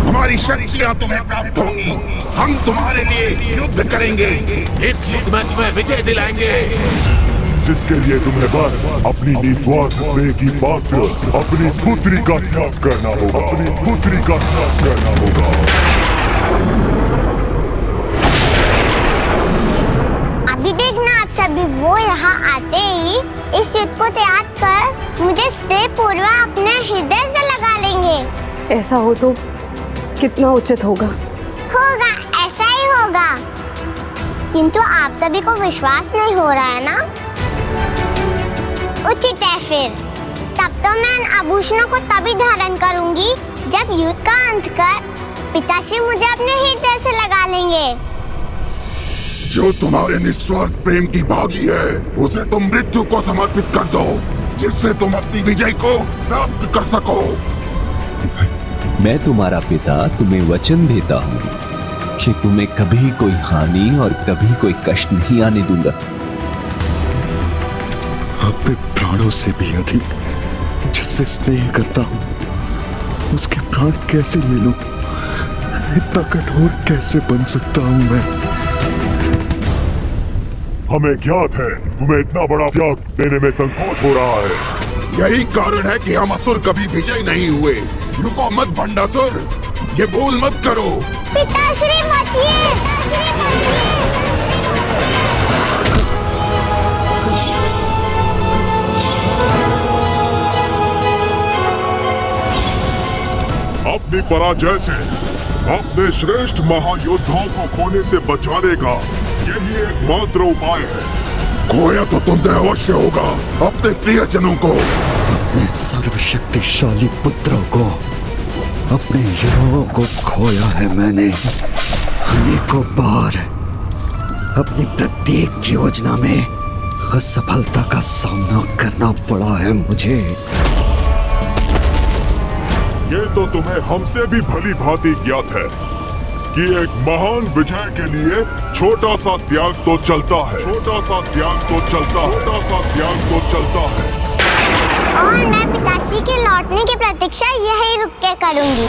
हमारी शक्तियाँ तुम्हें प्राप्त होंगी। हम तुम्हारे लिए युद्ध करेंगे। इस युद्ध में तुम्हें विजय दिलाएंगे, जिसके लिए तुम्हें बस अपनी निस्वार्थ स्नेह की पात्र अपनी पुत्री का त्याग करना होगा। अपनी पुत्री का त्याग करना होगा। अभी देखना आप सभी, वो यहाँ आते ही इस युद्ध को त्याग कर मुझे स्नेह पूर्वक अपने हृदय से लगा लेंगे। ऐसा हो तो कितना उचित होगा। होगा, ऐसा ही होगा। किंतु आप सभी को विश्वास नहीं हो रहा है ना? उचित है फिर। तब तो मैं इन आभूषणों को तभी धारण करूंगी जब युद्ध का अंत कर पिताश्री मुझे अपने हृदय से लगा लेंगे। जो तुम्हारे निस्वार्थ प्रेम की भागी है उसे तुम मृत्यु को समर्पित कर दो, जिससे तुम अपनी विजय को प्राप्त कर सको। मैं तुम्हारा पिता तुम्हें वचन देता हूँ कि तुम्हें कभी कोई हानि और कभी कोई कष्ट नहीं आने दूंगा। अपने प्राणों से भी अधिक जिससे स्नेह करता हूँ उसके प्राण कैसे ले लूं? इतना कठोर कैसे बन सकता हूँ मैं? हमें ज्ञात है तुम्हें इतना बड़ा त्याग देने में संकोच हो रहा है। यही कारण है कि हम असुर कभी विजय नहीं हुए। रुको मत भंडासुर, ये भूल मत करो। पिताश्री बचिए। अपनी पराजय से अपने श्रेष्ठ महायोद्धाओं को खोने से बचाने का यही एकमात्र उपाय है। खोया तो तुमने अवश्य होगा अपने प्रियजनों को, अपने सर्वशक्तिशाली पुत्रों को, अपने युवाओं को खोया है मैंने अनेकों बार। अपनी प्रत्येक योजना में असफलता का सामना करना पड़ा है मुझे। ये तो तुम्हें हमसे भी भली भांति ज्ञात है कि एक महान विजय के लिए छोटा सा त्याग तो चलता है, छोटा सा त्याग तो चलता है, छोटा सा त्याग तो चलता है। और मैं पिताश्री के लौटने की प्रतीक्षा यहीं रुक के करूंगी।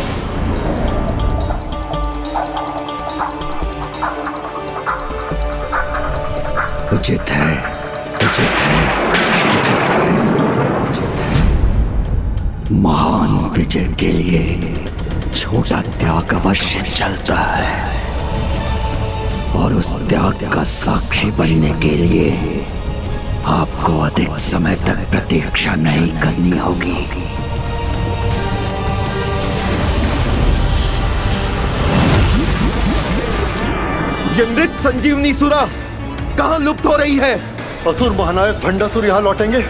उचित है, उचित है, उचित है, उचित है। महान विजय के लिए छोटा त्याग अवश्य चलता है, और उस त्याग का साक्षी बनने के लिए आपको अधिक समय तक प्रतीक्षा नहीं करनी होगी। ये मृत संजीवनी सुरा कहाँ लुप्त हो रही है? असुर महानायक भंडासुर यहाँ लौटेंगे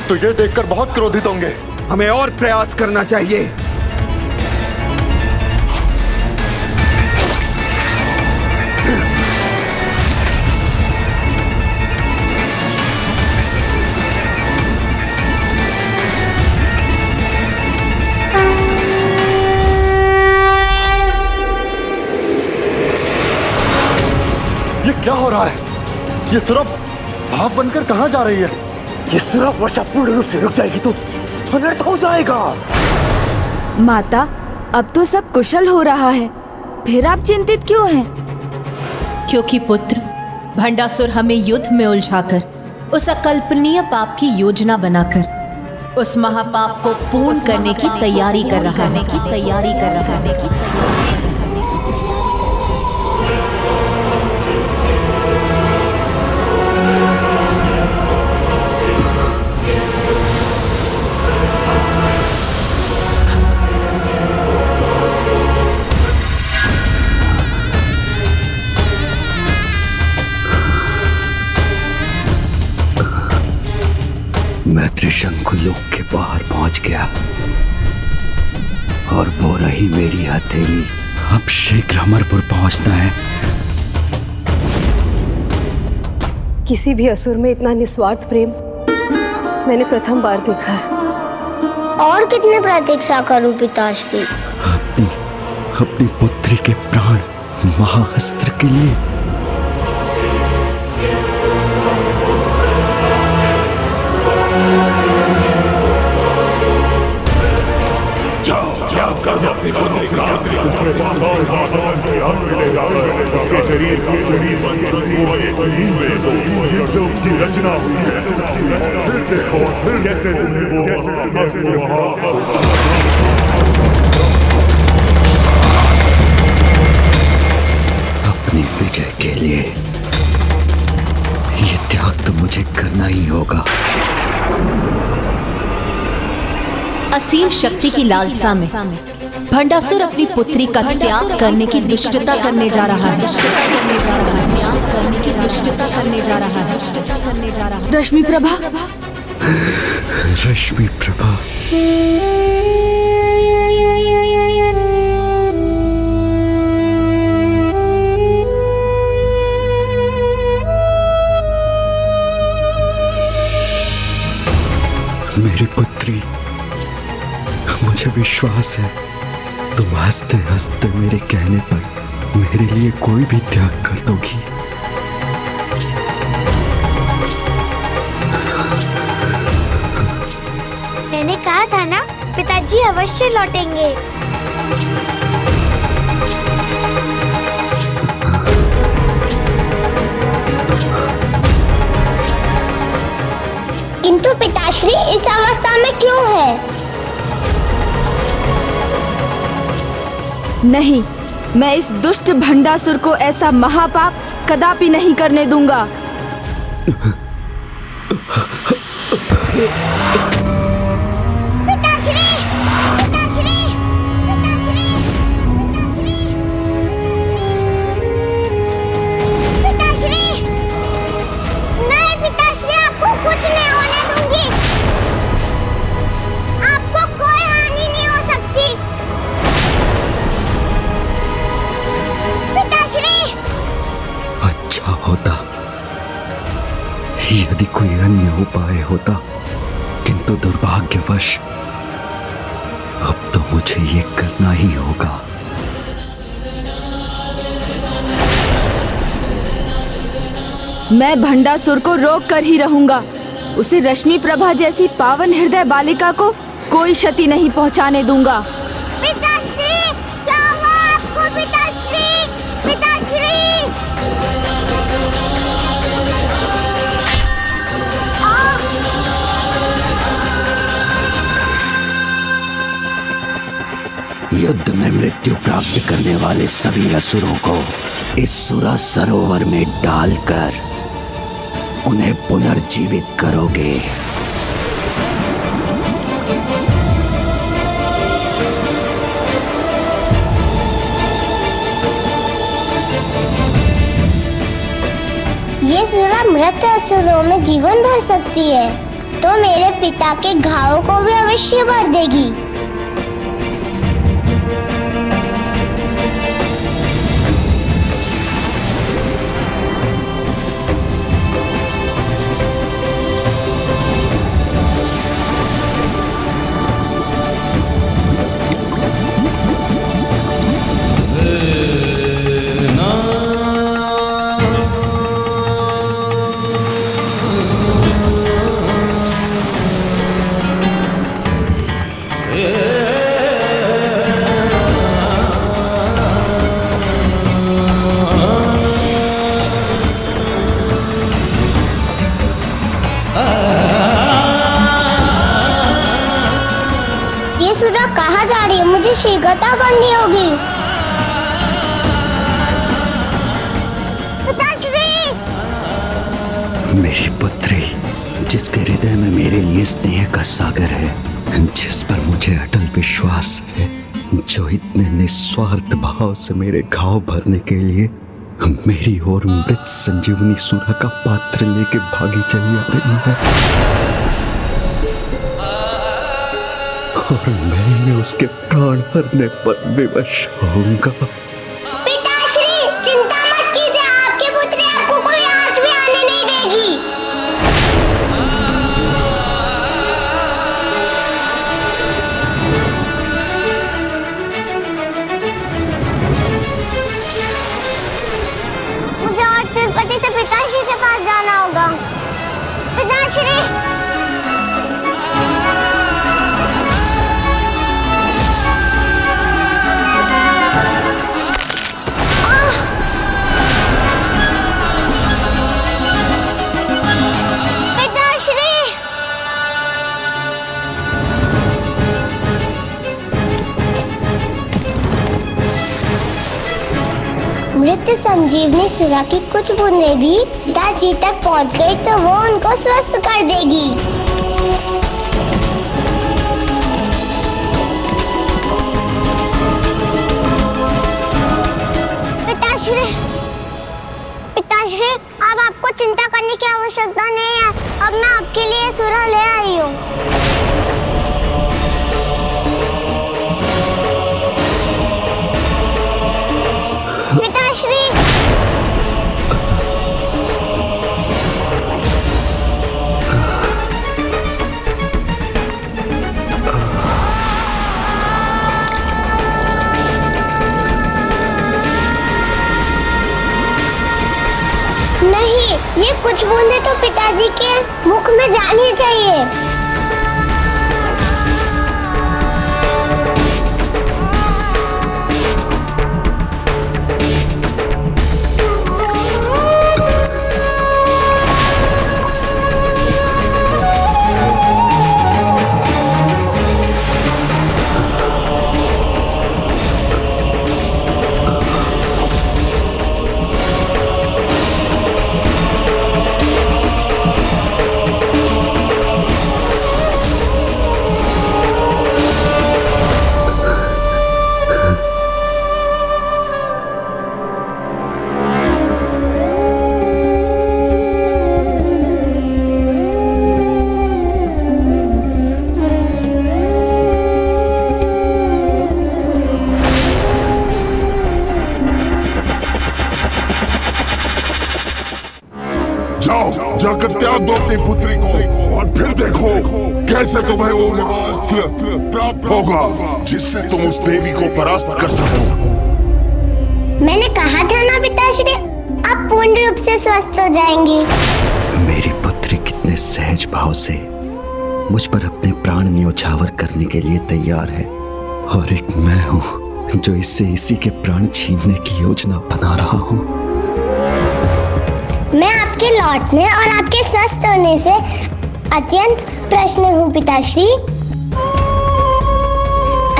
तो ये देखकर बहुत क्रोधित होंगे। हमें और प्रयास करना चाहिए। ये क्या हो रहा है? ये सुरभ भाप बनकर कहाँ जा रही है? ये सुरभ वर्षा पूर्ण रूप से रुक जाएगी तो अनर्थ हो जाएगा। माता, अब तो सब कुशल हो रहा है, फिर आप चिंतित क्यों हैं? क्योंकि पुत्र, भंडासुर हमें युद्ध में उलझाकर उस अकल्पनीय पाप की योजना बनाकर उस महापाप को पूर्ण करने की तैयारी कर रहा है। मैं त्रिशंकु लोक के बाहर पहुंच गया और वो रही मेरी हथेली। अब शीघ्र अमरपुर पहुंचना है। किसी भी असुर में इतना निस्वार्थ प्रेम मैंने प्रथम बार देखा है। और कितने प्रतीक्षा करूं पिताश्री? अपनी पुत्री के प्राण महाअस्त्र के लिए। उसकी रचना हुई है। फिर देखो कैसे अपनी विजय के लिए ये त्याग तो मुझे करना ही होगा। असीम शक्ति की लालसा में भंडासुर अपनी पुत्री का त्याग करने की दुष्टता करने जा रहा है। रश्मि प्रभा, रश्मि प्रभा, मेरी पुत्री, मुझे विश्वास है तुम हंसते हंसते मेरे कहने पर मेरे लिए कोई भी त्याग कर दोगी। मैंने कहा था ना, पिताजी अवश्य लौटेंगे। किंतु पिताश्री इस अवस्था में क्यों है? नहीं, मैं इस दुष्ट भंडासुर को ऐसा महापाप कदापि नहीं करने दूंगा। पिताश्री, पिताश्री, पिताश्री, पिताश्री, नहीं पिताश्री, आपको कुछ नहीं होने दूंगी। आपको कोई हानि नहीं हो सकती। पिताश्री, यदि कोई अन्य उपाय होता, किंतु दुर्भाग्यवश अब तो मुझे ये करना ही होगा। मैं भंडासुर को रोक कर ही रहूंगा। उसे रश्मि प्रभा जैसी पावन हृदय बालिका को कोई क्षति नहीं पहुंचाने दूंगा। पिताश्री, क्या हुआ आपको पिताश्री? पिताश्री! युद्ध में मृत्यु प्राप्त करने वाले सभी असुरों को इस सुरा सरोवर में डालकर उन्हें पुनर्जीवित करोगे। ये सुरा मृत असुरों में जीवन भर सकती है, तो मेरे पिता के घावों को भी अवश्य भर देगी। ये सुरा कहाँ जा रही है? मुझे शीघ्रता करनी होगी। पिताश्री! मेरी पुत्री, जिसके हृदय में मेरे लिए स्नेह का सागर है, जिस पर मुझे अटल विश्वास है, जो इतने निस्वार्थ भाव से मेरे घाव भरने के लिए मेरी ओर मृत संजीवनी सुरा का पात्र लेके भागी चली आ रही है, और मैं उसके प्राण हरने पर विवश होऊंगा। पिताश्री, चिंता मत कीजिए, आपकी पुत्री आपको कोई आँच भी आने नहीं देगी। मुझे और तिरुपति से पिताश्री के पास जाना होगा। पिताश्री! मृत संजीवनी सुरा की कुछ बूंदें भी दादी तक पहुंच गई तो वो उनको स्वस्थ कर देगी। पिताश्री, पिताश्री, अब आपको चिंता करने की आवश्यकता नहीं है। अब मैं आपके लिए सुरा ले आई हूँ। पिताश्री! नहीं, ये कुछ बूंदे तो पिताजी के मुख में जानी चाहिए। जाकर त्याग दो अपनी पुत्री को और फिर देखो कैसे तुम्हें वो महाअस्त्र प्राप्त होगा जिससे तुम उस देवी को परास्त कर सको। मैंने कहा था ना पिताश्री, आप पूर्ण रूप से स्वस्थ हो जाएंगी। मेरी पुत्री कितने सहज भाव से मुझ पर अपने प्राण न्योछावर करने के लिए तैयार है, और एक मैं हूँ जो इससे इसी के प्राण छीनने की योजना बना रहा हूँ। मैं आपके लौटने और आपके स्वस्थ होने से अत्यंत प्रसन्न हूँ पिताश्री।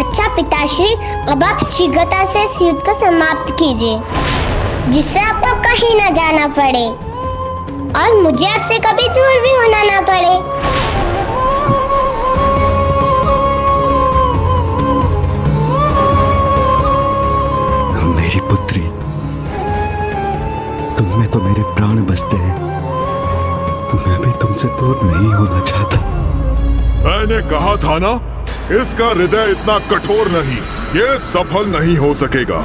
अच्छा पिताश्री, अब आप शीघ्रता से इस युद्ध को समाप्त कीजिए जिससे आपको कहीं न जाना पड़े और मुझे आपसे कभी दूर भी होना ना पड़े। मेरी पुत्री, तुम में तो मेरे प्राण बसते हैं, मैं भी तुमसे दूर नहीं होना चाहता। मैंने कहा था ना, इसका हृदय इतना कठोर नहीं, ये सफल नहीं हो सकेगा।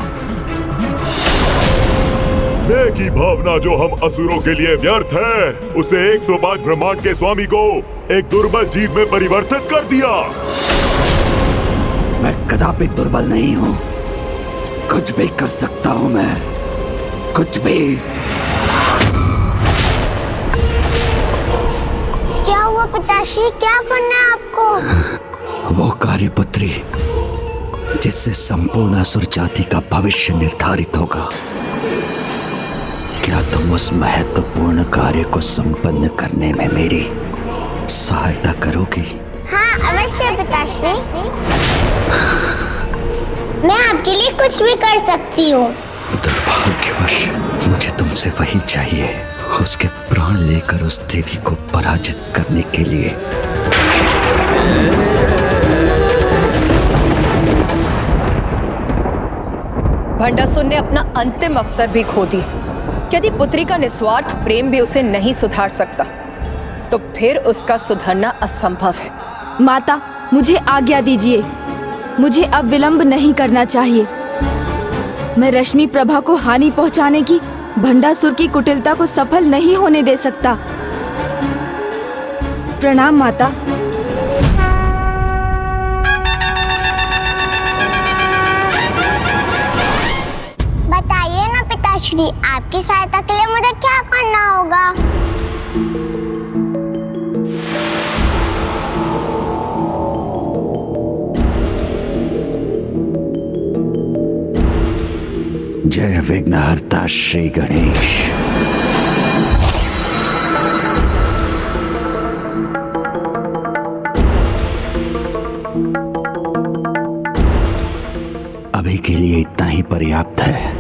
देह की भावना जो हम असुरों के लिए व्यर्थ है, उसे 105 ब्रह्मांड के स्वामी को एक दुर्बल जीव में परिवर्तित कर दिया। मैं कदापि दुर्बल नहीं हूँ, कुछ भी कर सकता हूँ मैं, कुछ भी। क्या हुआ पिताश्री, क्या करना है आपको? वो कार्य पुत्री जिससे संपूर्ण असुर जाति का भविष्य निर्धारित होगा। क्या तुम उस महत्वपूर्ण कार्य को संपन्न करने में मेरी सहायता करोगी? हाँ अवश्य पिताश्री, मैं आपके लिए कुछ भी कर सकती हूँ। दुर्भाग्यवश मुझे तुमसे वही चाहिए, उसके प्राण लेकर उस देवी को पराजित करने के लिए। भंडासुर ने अपना अंतिम अवसर भी खो दिया। यदि पुत्री का निस्वार्थ प्रेम भी उसे नहीं सुधार सकता, तो फिर उसका सुधरना असंभव है। माता, मुझे आज्ञा दीजिए, मुझे अब विलंब नहीं करना चाहिए। मैं रश्मि प्रभा को हानि पहुंचाने की भंडासुर की कुटिलता को सफल नहीं होने दे सकता। प्रणाम माता। बताइए ना पिताश्री, आपकी सहायता के लिए मुझे क्या करना होगा? जय विघ्नहर्ता श्री गणेश। अभी के लिए इतना ही पर्याप्त है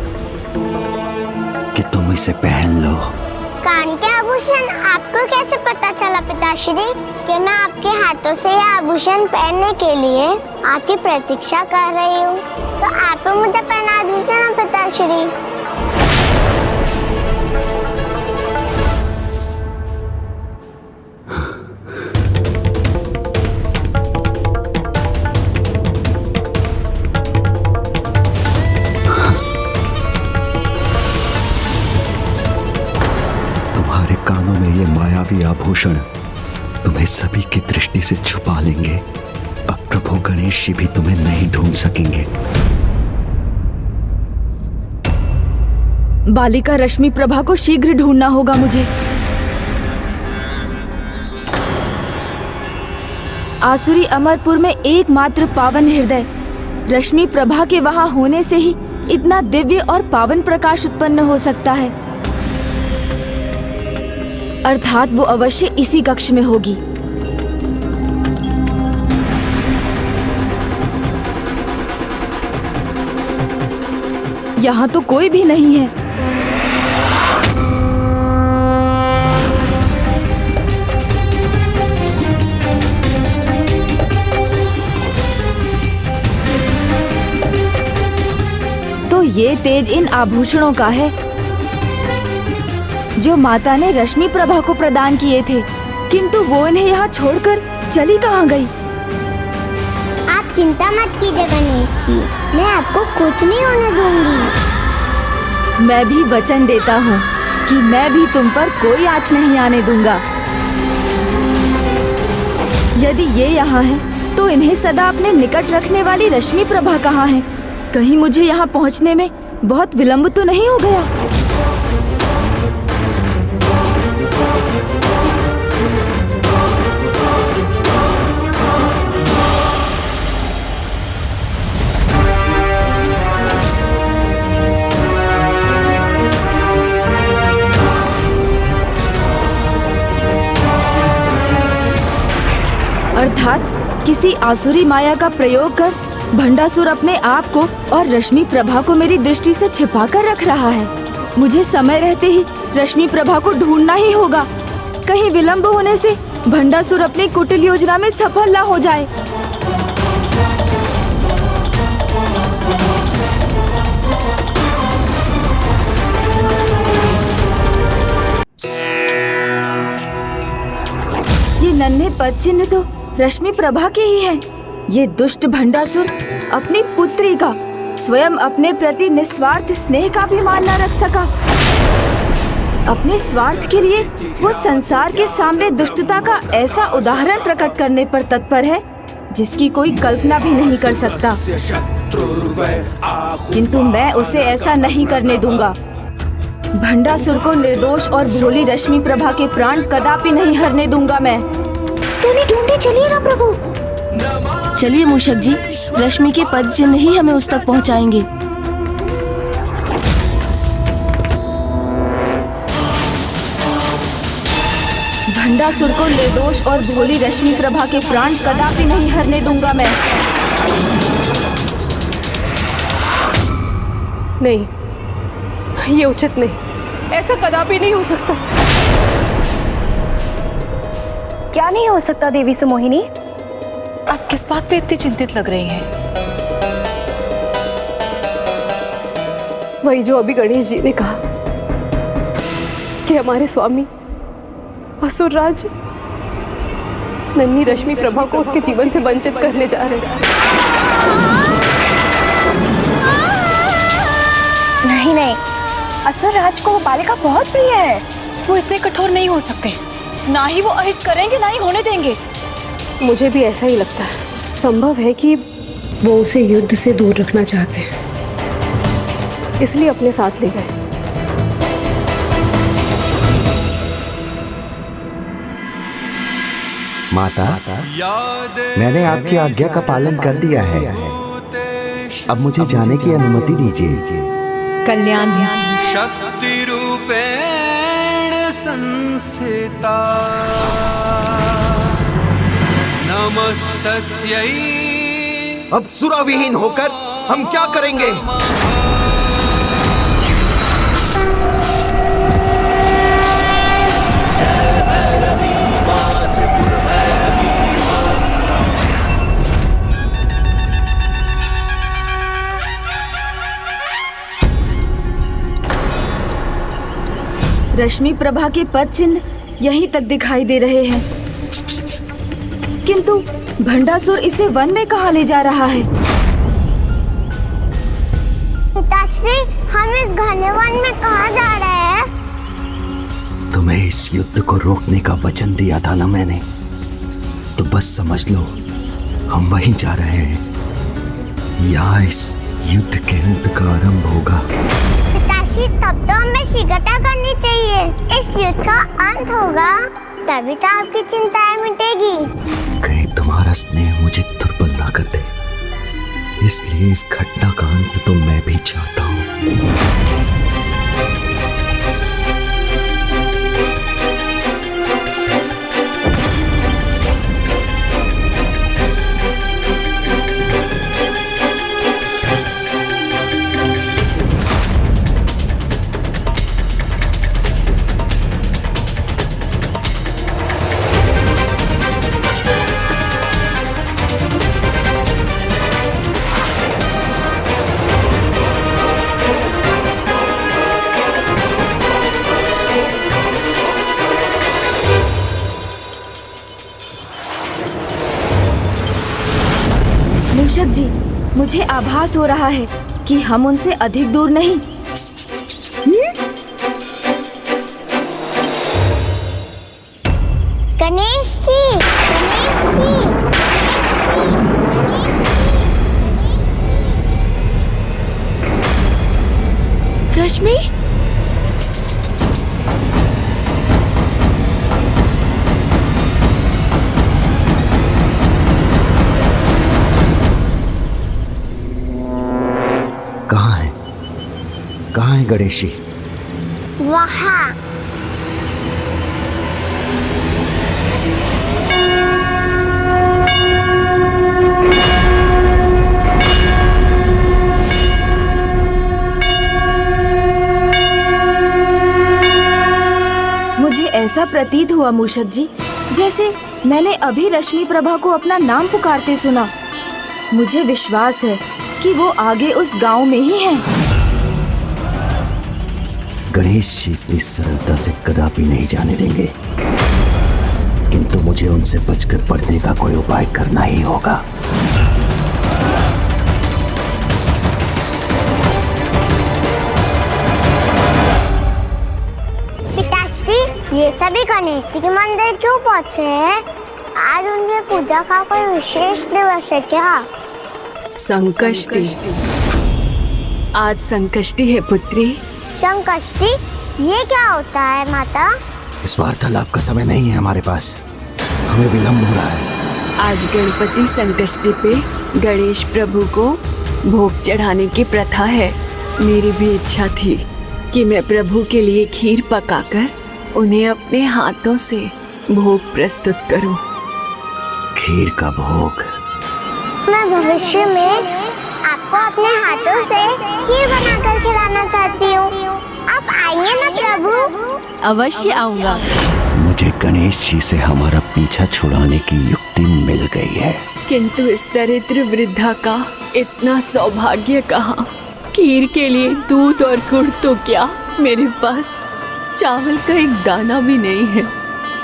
कि तुम इसे पहन लो। कान के आभूषण आपको कैसे पता चला पिताश्री कि मैं आपके हाथों से यह आभूषण पहनने के लिए आपकी प्रतीक्षा कर रही हूँ? तो आप मुझे पहना दीजिए ना पिताश्री। तुम्हारे कानों में ये मायावी आभूषण तुम्हें सभी की दृष्टि से छुपा लेंगे। अब प्रभु गणेश जी भी तुम्हें नहीं ढूंढ सकेंगे। बालिका रश्मि प्रभा को शीघ्र ढूंढना होगा मुझे। आसुरी अमरपुर में एकमात्र पावन हृदय रश्मि प्रभा के वहां होने से ही इतना दिव्य और पावन प्रकाश उत्पन्न हो सकता है। अर्थात वो अवश्य इसी कक्ष में होगी। यहाँ तो कोई भी नहीं है। तो ये तेज इन आभूषणों का है जो माता ने रश्मि प्रभा को प्रदान किए थे, किंतु वो इन्हें यहाँ छोड़कर चली कहाँ गई? आप चिंता मत कीजिए गणेश जी, मैं आपको कुछ नहीं होने दूंगी। मैं भी वचन देता हूँ कि मैं भी तुम पर कोई आँच नहीं आने दूंगा। यदि ये यहाँ है तो इन्हें सदा अपने निकट रखने वाली रश्मि प्रभा कहाँ है? कहीं मुझे यहाँ पहुँचने में बहुत विलंब तो नहीं हो गया? अर्थात किसी आसुरी माया का प्रयोग कर भंडासुर अपने आप को और रश्मि प्रभा को मेरी दृष्टि से छिपा कर रख रहा है। मुझे समय रहते ही रश्मि प्रभा को ढूंढना ही होगा। कहीं विलंब होने से भंडासुर अपनी कुटिल योजना में सफल ना हो जाए। ये नन्हे पद चिन्ह तो रश्मि प्रभा के ही हैं। ये दुष्ट भंडासुर अपनी पुत्री का स्वयं अपने प्रति निस्वार्थ स्नेह का भी मान न रख सका। अपने स्वार्थ के लिए वो संसार के सामने दुष्टता का ऐसा उदाहरण प्रकट करने पर तत्पर है जिसकी कोई कल्पना भी नहीं कर सकता। किंतु मैं उसे ऐसा नहीं करने दूंगा। भंडासुर को निर्दोष और भोली रश्मि प्रभा के प्राण कदापि नहीं हरने दूंगा मैं। ढूंढे चलिए ना प्रभु। चलिए मूषक जी, रश्मि के पद चिन्ह ही हमें उस तक पहुंचाएंगे। भंडासुर को निर्दोष और भोली रश्मि प्रभा के प्राण कदापि नहीं हरने दूंगा मैं। नहीं, ये उचित नहीं। ऐसा कदापि नहीं हो सकता। क्या नहीं हो सकता देवी सुमोहिनी? आप किस बात पे इतनी चिंतित लग रही हैं? वही जो अभी गणेश जी ने कहा कि हमारे स्वामी असुरराज नन्ही रश्मि प्रभा को उसके जीवन से वंचित करने जा रहे हैं। नहीं, असुरराज को वो बालिका बहुत प्रिय है। वो इतने कठोर नहीं हो सकते। ना ही वो अहित करेंगे, ना ही होने देंगे। मुझे भी ऐसा ही लगता है। संभव है कि वो उसे युद्ध से दूर रखना चाहते हैं, इसलिए अपने साथ ले गए। माता, मैंने आपकी आज्ञा का पालन कर दिया है। अब मुझे जाने की अनुमति दीजिए। कल्याण शक्ति रूपेण संस्थिता नमस्तस्यै। अब सुराविहीन होकर हम क्या करेंगे? रश्मि प्रभा के पद चिन्ह यहीं तक दिखाई दे रहे हैं, किंतु भंडासुर इसे वन में कहाँ ले जा रहा है? पिताश्री, हम इस घने वन में कहाँ जा रहे हैं? तुम्हें इस युद्ध को रोकने का वचन दिया था ना मैंने, तो बस समझ लो हम वहीं जा रहे हैं। यहाँ इस युद्ध के अंत का आरंभ होगा। पिताश्री, तब तो हमें शीघ्रता करनी चाहिए। इस युद्ध का अंत होगा, तभी तो आपकी चिंताएं मिटेगी। कहीं तुम्हारा स्नेह मुझे दुर्बल ना कर दे, इसलिए इस घटना का अंत तो मैं भी चाहता हूँ। मूषक जी, मुझे आभास हो रहा है कि हम उनसे अधिक दूर नहीं। गणेश जी, गणेश जी। रश्मि, कहाँ है गणेश जी? वहाँ। मुझे ऐसा प्रतीत हुआ मूषक जी, जैसे मैंने अभी रश्मि प्रभा को अपना नाम पुकारते सुना। मुझे विश्वास है कि वो आगे उस गांव में ही हैं। गणेश जी इतनी सरलता से कदापि नहीं जाने देंगे, किंतु मुझे उनसे बचकर पढ़ने का कोई उपाय करना ही होगा। पिताश्री, ये सभी गणेश जी के मंदिर क्यों पहुँचे हैं? आज उनकी पूजा का कोई विशेष दिवस है क्या? संकष्टी। आज संकष्टी है पुत्री। संकष्टी? ये क्या होता है माता? इस वार्तालाप का समय नहीं है हमारे पास, हमें विलंब हो रहा है। आज गणपति संकष्टी पे गणेश प्रभु को भोग चढ़ाने की प्रथा है। मेरी भी इच्छा थी कि मैं प्रभु के लिए खीर पकाकर उन्हें अपने हाथों से भोग प्रस्तुत करूं। खीर का भोग? मैं भविष्य में आपको अपने हाथों से खीर बनाकर खिलाना चाहती हूँ। आप आएंगे ना प्रभु? अवश्य आऊंगा। मुझे गणेश जी से हमारा पीछा छुड़ाने की युक्ति मिल गई है, किंतु इस दरिद्र वृद्धा का इतना सौभाग्य कहाँ। खीर के लिए दूध और गुड़ तो क्या, मेरे पास चावल का एक दाना भी नहीं है।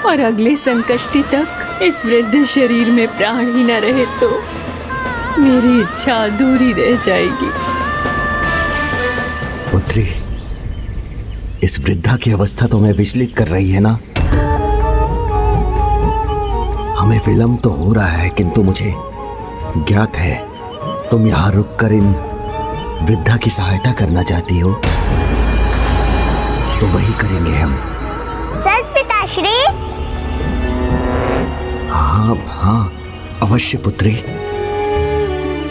और अगले संकष्टी तक इस वृद्ध शरीर में प्राण ही न रहे तो मेरी इच्छा अधूरी रह जाएगी। पुत्री, इस वृद्धा की अवस्था तुम्हें विचलित कर रही है ना? हमें विलंब तो हो रहा है, किंतु मुझे ज्ञात है तुम यहाँ रुककर इन वृद्धा की सहायता करना चाहती हो, तो वही करेंगे हम। सच पिताश्री? हाँ, अवश्य पुत्री।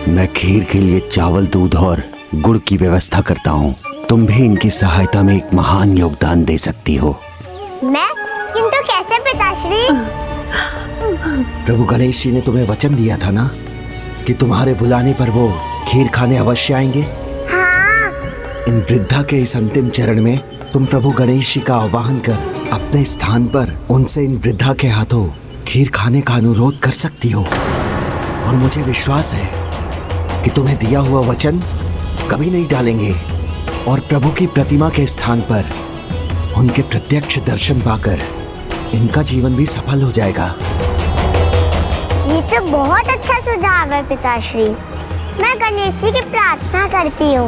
मैं खीर के लिए चावल, दूध और गुड़ की व्यवस्था करता हूँ। तुम भी इनकी सहायता में एक महान योगदान दे सकती हो। मैं? किंतु कैसे पिताश्री? प्रभु गणेश जी ने तुम्हें वचन दिया था ना कि तुम्हारे बुलाने पर वो खीर खाने अवश्य आएंगे। हाँ। इन वृद्धा के इस अंतिम चरण में तुम प्रभु गणेश जी का आह्वान कर अपने स्थान पर उनसे इन वृद्धा के हाथों खीर खाने का अनुरोध कर सकती हो। और मुझे विश्वास है कि तुम्हें दिया हुआ वचन कभी नहीं टालेंगे और प्रभु की प्रतिमा के स्थान पर उनके प्रत्यक्ष दर्शन पाकर इनका जीवन भी सफल हो जाएगा। ये तो बहुत अच्छा सुझाव है पिताश्री। मैं गणेश जी की प्रार्थना करती हूँ,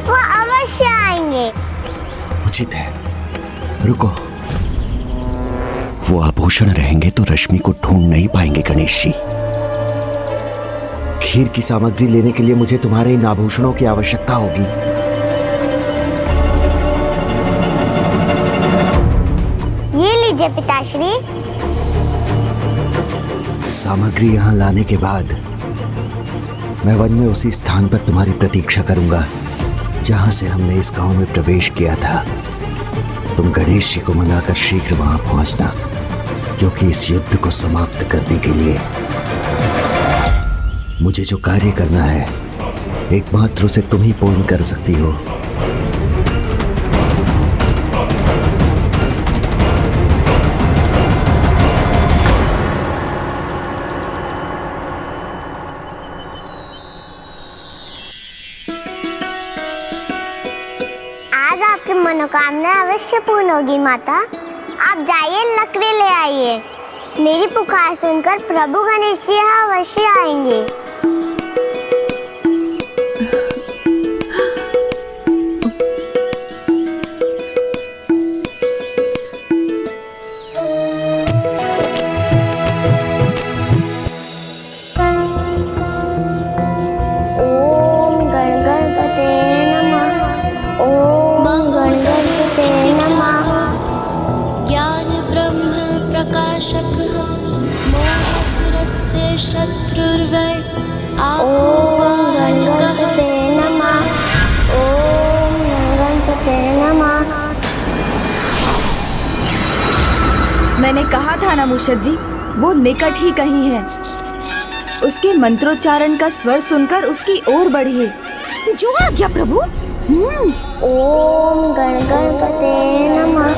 वो अवश्य आएंगे। उचित है, रुको। वो आभूषण रहेंगे तो रश्मि को ढूंढ नहीं पाएंगे गणेश जी। खीर की सामग्री लेने के लिए मुझे तुम्हारे इन आभूषणों की आवश्यकता होगी। ये लीजिए पिताश्री। सामग्री यहाँ लाने के बाद मैं वन में उसी स्थान पर तुम्हारी प्रतीक्षा करूंगा जहां से हमने इस गांव में प्रवेश किया था। तुम गणेश जी को मनाकर शीघ्र वहां पहुंचना, क्योंकि इस युद्ध को समाप्त करने के लिए मुझे जो कार्य करना है एकमात्र उसे तुम ही पूर्ण कर सकती हो। आज आपकी मनोकामना अवश्य पूर्ण होगी माता। आप जाइए, लकड़ी ले आइए। मेरी पुकार सुनकर प्रभु गणेश जी यहाँ अवश्य आएंगे। शत्रुर्वै मैंने कहा था ना मूषक जी, वो निकट ही कहीं है। उसके मंत्रोच्चारण का स्वर सुनकर उसकी ओर बढ़िए। जो आ गया प्रभु। ओम गणपते नमः।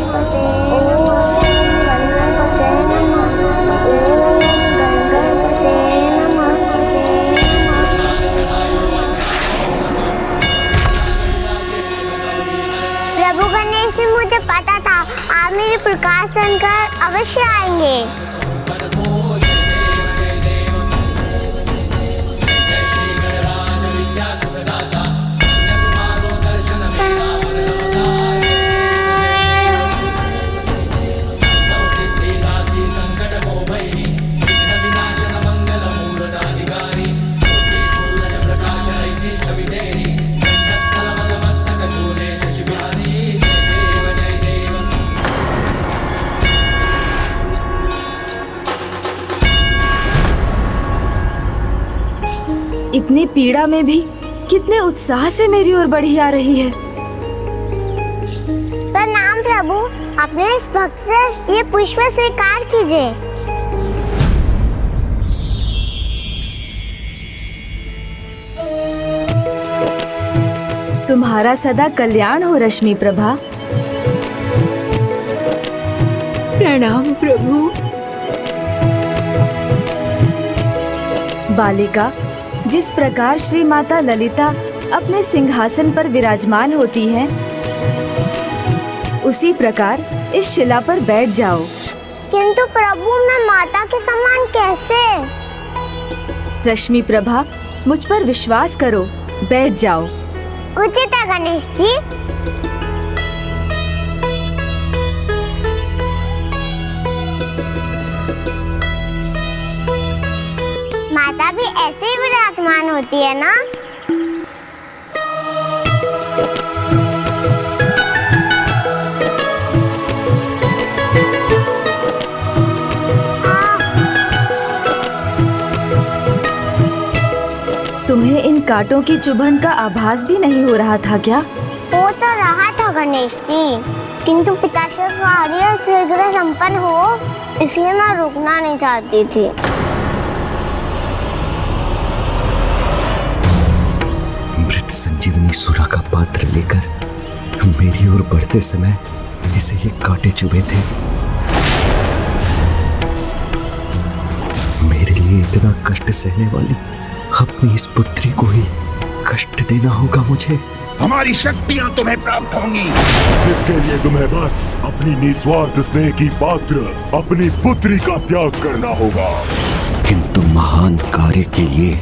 प्रभु गणेश जी, मुझे पता था आप मेरे प्रकाश सुनकर अवश्य आएंगे। इतनी पीड़ा में भी कितने उत्साह से मेरी ओर बढ़ी आ रही है। प्रणाम प्रभु, अपने इस भक्त से ये पुष्प स्वीकार कीजिए। तुम्हारा सदा कल्याण हो रश्मि प्रभा। प्रणाम प्रभु। बालिका, जिस प्रकार श्री माता ललिता अपने सिंहासन पर विराजमान होती हैं, उसी प्रकार इस शिला पर बैठ जाओ। किंतु प्रभु, मैं माता के समान कैसे? रश्मि प्रभा, मुझ पर विश्वास करो, बैठ जाओ। उचित है गणेश जी। माता भी ऐसे ही विराजमान होती है ना? तुम्हें इन कांटों की चुभन का आभास भी नहीं हो रहा था क्या? हो तो रहा था गणेश जी, किंतु पिताश्री का कार्य शीघ्र संपन्न हो, इसलिए मैं रुकना नहीं चाहती थी। मृत संजीवनी सुरा का पात्र लेकर मेरी ओर बढ़ते समय इसे ये कांटे चुभे थे। मेरे लिए इतना कष्ट सहने वाली अपनी इस पुत्री को ही कष्ट देना होगा मुझे। हमारी शक्तियां तुम्हें प्राप्त होंगी, जिसके लिए तुम्हें बस अपनी निस्वार्थ स्नेह की पात्र अपनी पुत्री का त्याग करना होगा। किंतु महान कार्य के लिए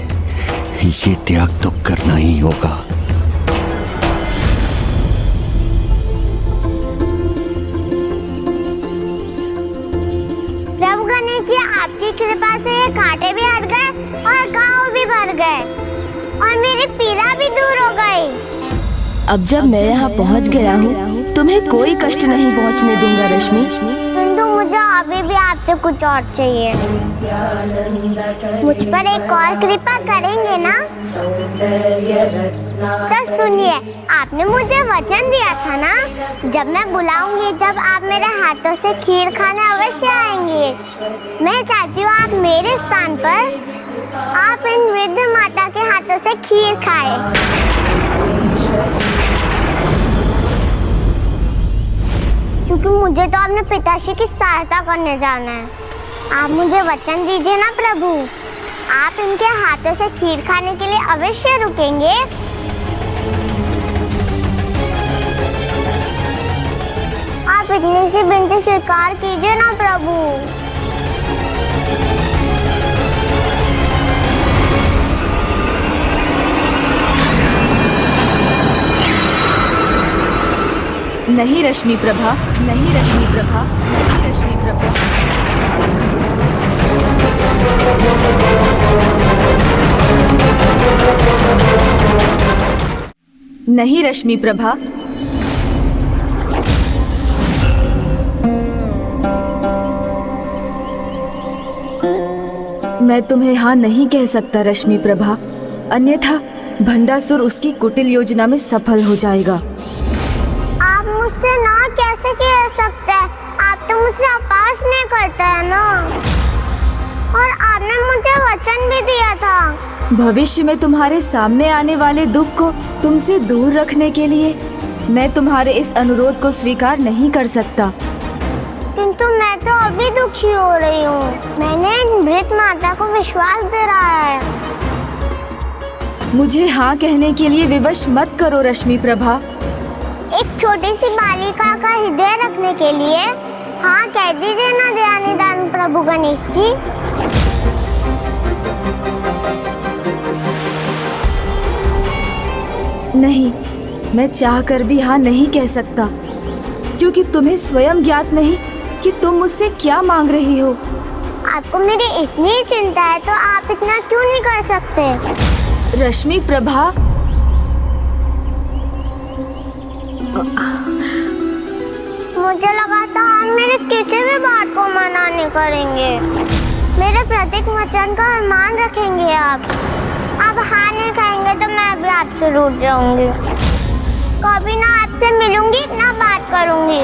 ये त्याग तो करना ही होगा। प्रभु गणेश जी, आपकी कृपा से ये कांटे भी हट गए और घाव भी भर गए और मेरी पीड़ा भी दूर हो गई। अब जब मैं यहाँ पहुँच गया हूँ, तुम्हें कोई कष्ट नहीं पहुँचने दूंगा रश्मि। किंतु मुझे अभी भी आपसे कुछ और चाहिए। मुझ पर एक और कृपा करेंगे ना? तो सुनिए, आपने मुझे वचन दिया था ना, जब मैं बुलाऊंगी, जब आप मेरे हाथों से खीर खाने अवश्य आएंगे। मैं चाहती हूँ आप मेरे स्थान पर आप इन वृद्ध माता के हाथों से खीर खाएं। क्योंकि मुझे तो अपने पिताश्री की सहायता करने जाना है। आप मुझे वचन दीजिए ना प्रभु, आप इनके हाथों से खीर खाने के लिए अवश्य रुकेंगे। आप इतनी सी विनती स्वीकार कीजिए ना प्रभु। नहीं रश्मि प्रभा, नहीं रश्मि प्रभा, नहीं रश्मि प्रभा। नहीं रश्मि प्रभा। मैं तुम्हें हाँ नहीं कह सकता रश्मि प्रभा, अन्यथा भंडासुर उसकी कुटिल योजना में सफल हो जाएगा। आप मुझसे ना कैसे कह सकते हैं? आप तो मुझसे अपास नहीं करते हैं ना। और आपने मुझे वचन भी दिया था। भविष्य में तुम्हारे सामने आने वाले दुख को तुमसे दूर रखने के लिए मैं तुम्हारे इस अनुरोध को स्वीकार नहीं कर सकता। किंतु मैं तो अभी दुखी हो रही हूँ। मैंने मृत माता को विश्वास दे रहा है। मुझे हाँ कहने के लिए विवश मत करो रश्मि प्रभा। एक छोटी सी बालिका का हृदय रखने के लिए हाँ कह दीजिए ना दयानिधान प्रभु गणेश जी। नहीं, मैं चाहकर भी हाँ नहीं कह सकता, क्योंकि तुम्हें स्वयं ज्ञात नहीं कि तुम मुझसे क्या मांग रही हो। आपको मेरी इतनी चिंता है तो आप इतना क्यों नहीं कर सकते? रश्मि प्रभा, मुझे लगा था आप मेरे किसी भी बात को मना नहीं करेंगे। मेरे प्रत्येक वचन का मान रखेंगे आप हाँ नहीं कहेंगे तो मैं भी आपसे रूठ जाऊंगी। कभी ना आपसे मिलूंगी ना बात करूंगी।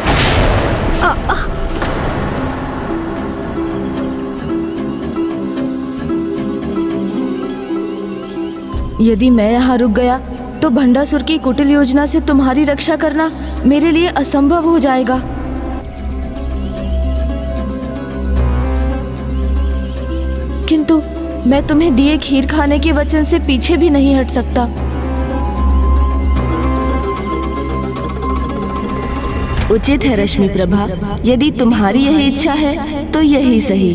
यदि मैं यहाँ रुक गया तो भंडासुर की कुटिल योजना से तुम्हारी रक्षा करना मेरे लिए असंभव हो जाएगा। किंतु मैं तुम्हें दिए खीर खाने के वचन से पीछे भी नहीं हट सकता। उचित है रश्मि प्रभा, यदि तुम्हारी यही इच्छा है तो यही सही।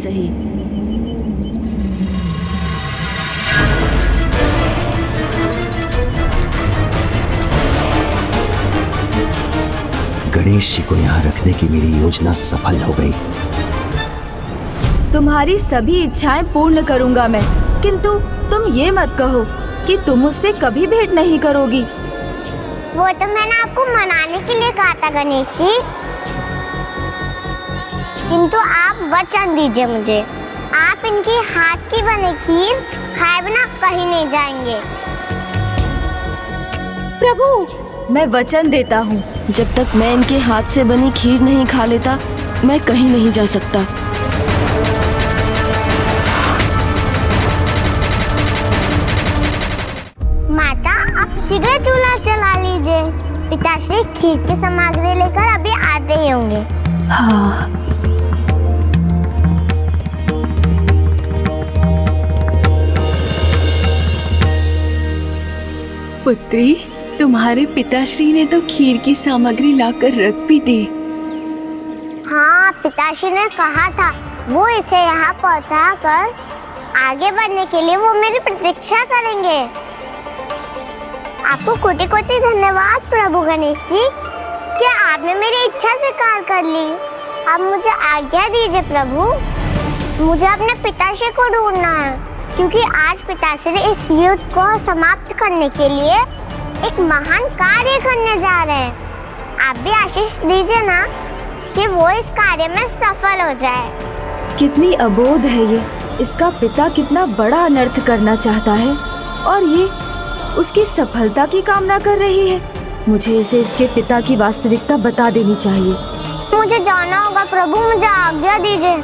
गणेश जी को यहाँ रखने की मेरी योजना सफल हो गई। तुम्हारी सभी इच्छाएं पूर्ण करूंगा मैं, किंतु तुम ये मत कहो कि तुम मुझसे कभी भेंट नहीं करोगी। वो तो मैंने आपको मनाने के लिए कहा था गणेश जी, किंतु आप वचन दीजिए मुझे, आप इनकी हाथ की बनी खीर खाए बिना कहीं नहीं जाएंगे। प्रभु, मैं वचन देता हूँ, जब तक मैं इनके हाथ से बनी खीर नहीं खा लेता मैं कहीं नहीं जा सकता। माता, आप शीघ्र चूल्हा चला लीजिए। पिताश्री खीर की सामग्री लेकर अभी आते ही होंगे। हाँ। पुत्री, तुम्हारे पिताश्री ने तो खीर की सामग्री लाकर रख भी दी। हाँ, पिताश्री ने कहा था वो इसे यहाँ पहुँचा कर आगे बढ़ने के लिए वो मेरी प्रतीक्षा करेंगे। आपको कोटि कोटि धन्यवाद प्रभु गणेश जी कि आपने मेरी इच्छा स्वीकार कर ली। अब मुझे आज्ञा दीजिए प्रभु, मुझे अपने पिताश्री को ढूंढना है, क्योंकि आज पिताश्री इस युद्ध को समाप्त करने के लिए एक महान कार्य करने जा रहे हैं। आप भी आशीष दीजिए ना कि वो इस कार्य में सफल हो जाए। कितनी अबोध है ये, इसका पिता कितना बड़ा अनर्थ करना चाहता है और ये उसकी सफलता की कामना कर रही है। मुझे इसे इसके पिता की वास्तविकता बता देनी चाहिए। मुझे जाना होगा प्रभु, मुझे आज्ञा दीजिए।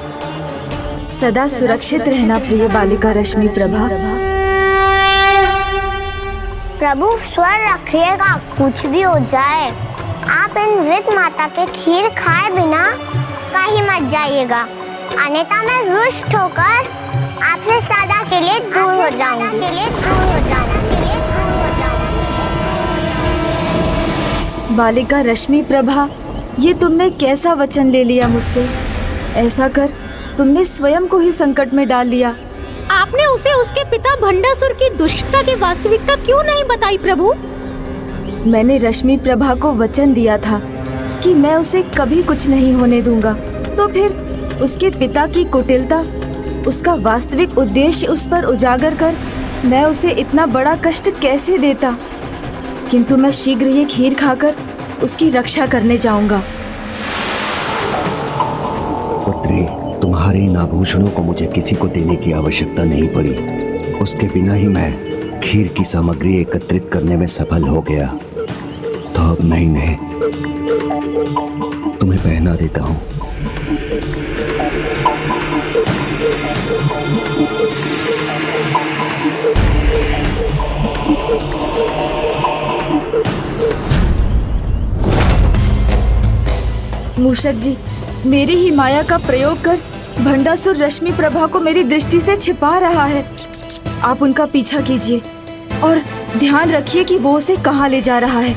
सदा सुरक्षित रहना प्रिय बालिका रश्मि प्रभा। प्रभु स्वर रखिएगा, कुछ भी हो जाए आप इन मृत माता के खीर खाए बिना कहीं मत जाइएगा, अन्यथा मैं रुष्ट होकर आपसे सदा के लिए दूर हो जाऊंगी। बालिका रश्मि प्रभा, ये तुमने कैसा वचन ले लिया मुझसे? ऐसा कर तुमने स्वयं को ही संकट में डाल लिया। आपने उसे उसके पिता भंडासुर की दुष्टता की वास्तविकता क्यों नहीं बताई प्रभु? मैंने रश्मि प्रभा को वचन दिया था कि मैं उसे कभी कुछ नहीं होने दूंगा, तो फिर उसके पिता की कुटिलता, उसका वास्तविक उद्देश्य उस पर उजागर कर मैं उसे इतना बड़ा कष्ट कैसे देता। किंतु मैं शीघ्र ये खीर खाकर उसकी रक्षा करने जाऊंगा। पुत्री, तुम्हारी तुम्हारे इन आभूषणों को मुझे किसी को देने की आवश्यकता नहीं पड़ी। उसके बिना ही मैं खीर की सामग्री एकत्रित करने में सफल हो गया। तो अब मैं इन्हें तुम्हें पहना देता हूँ। मूषक जी, मेरी ही माया का प्रयोग कर भंडासुर रश्मि प्रभा को मेरी दृष्टि से छिपा रहा है। आप उनका पीछा कीजिए और ध्यान रखिए कि वो उसे कहाँ ले जा रहा है,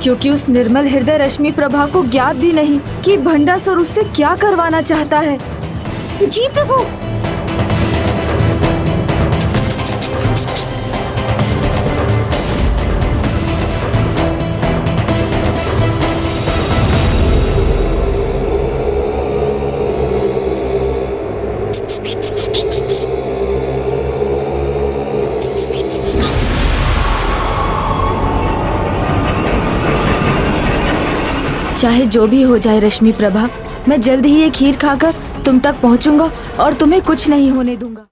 क्योंकि उस निर्मल हृदय रश्मि प्रभा को ज्ञात भी नहीं कि भंडासुर उससे क्या करवाना चाहता है। जी प्रभु। चाहे जो भी हो जाए रश्मि प्रभा, मैं जल्द ही ये खीर खाकर तुम तक पहुंचूंगा और तुम्हें कुछ नहीं होने दूंगा।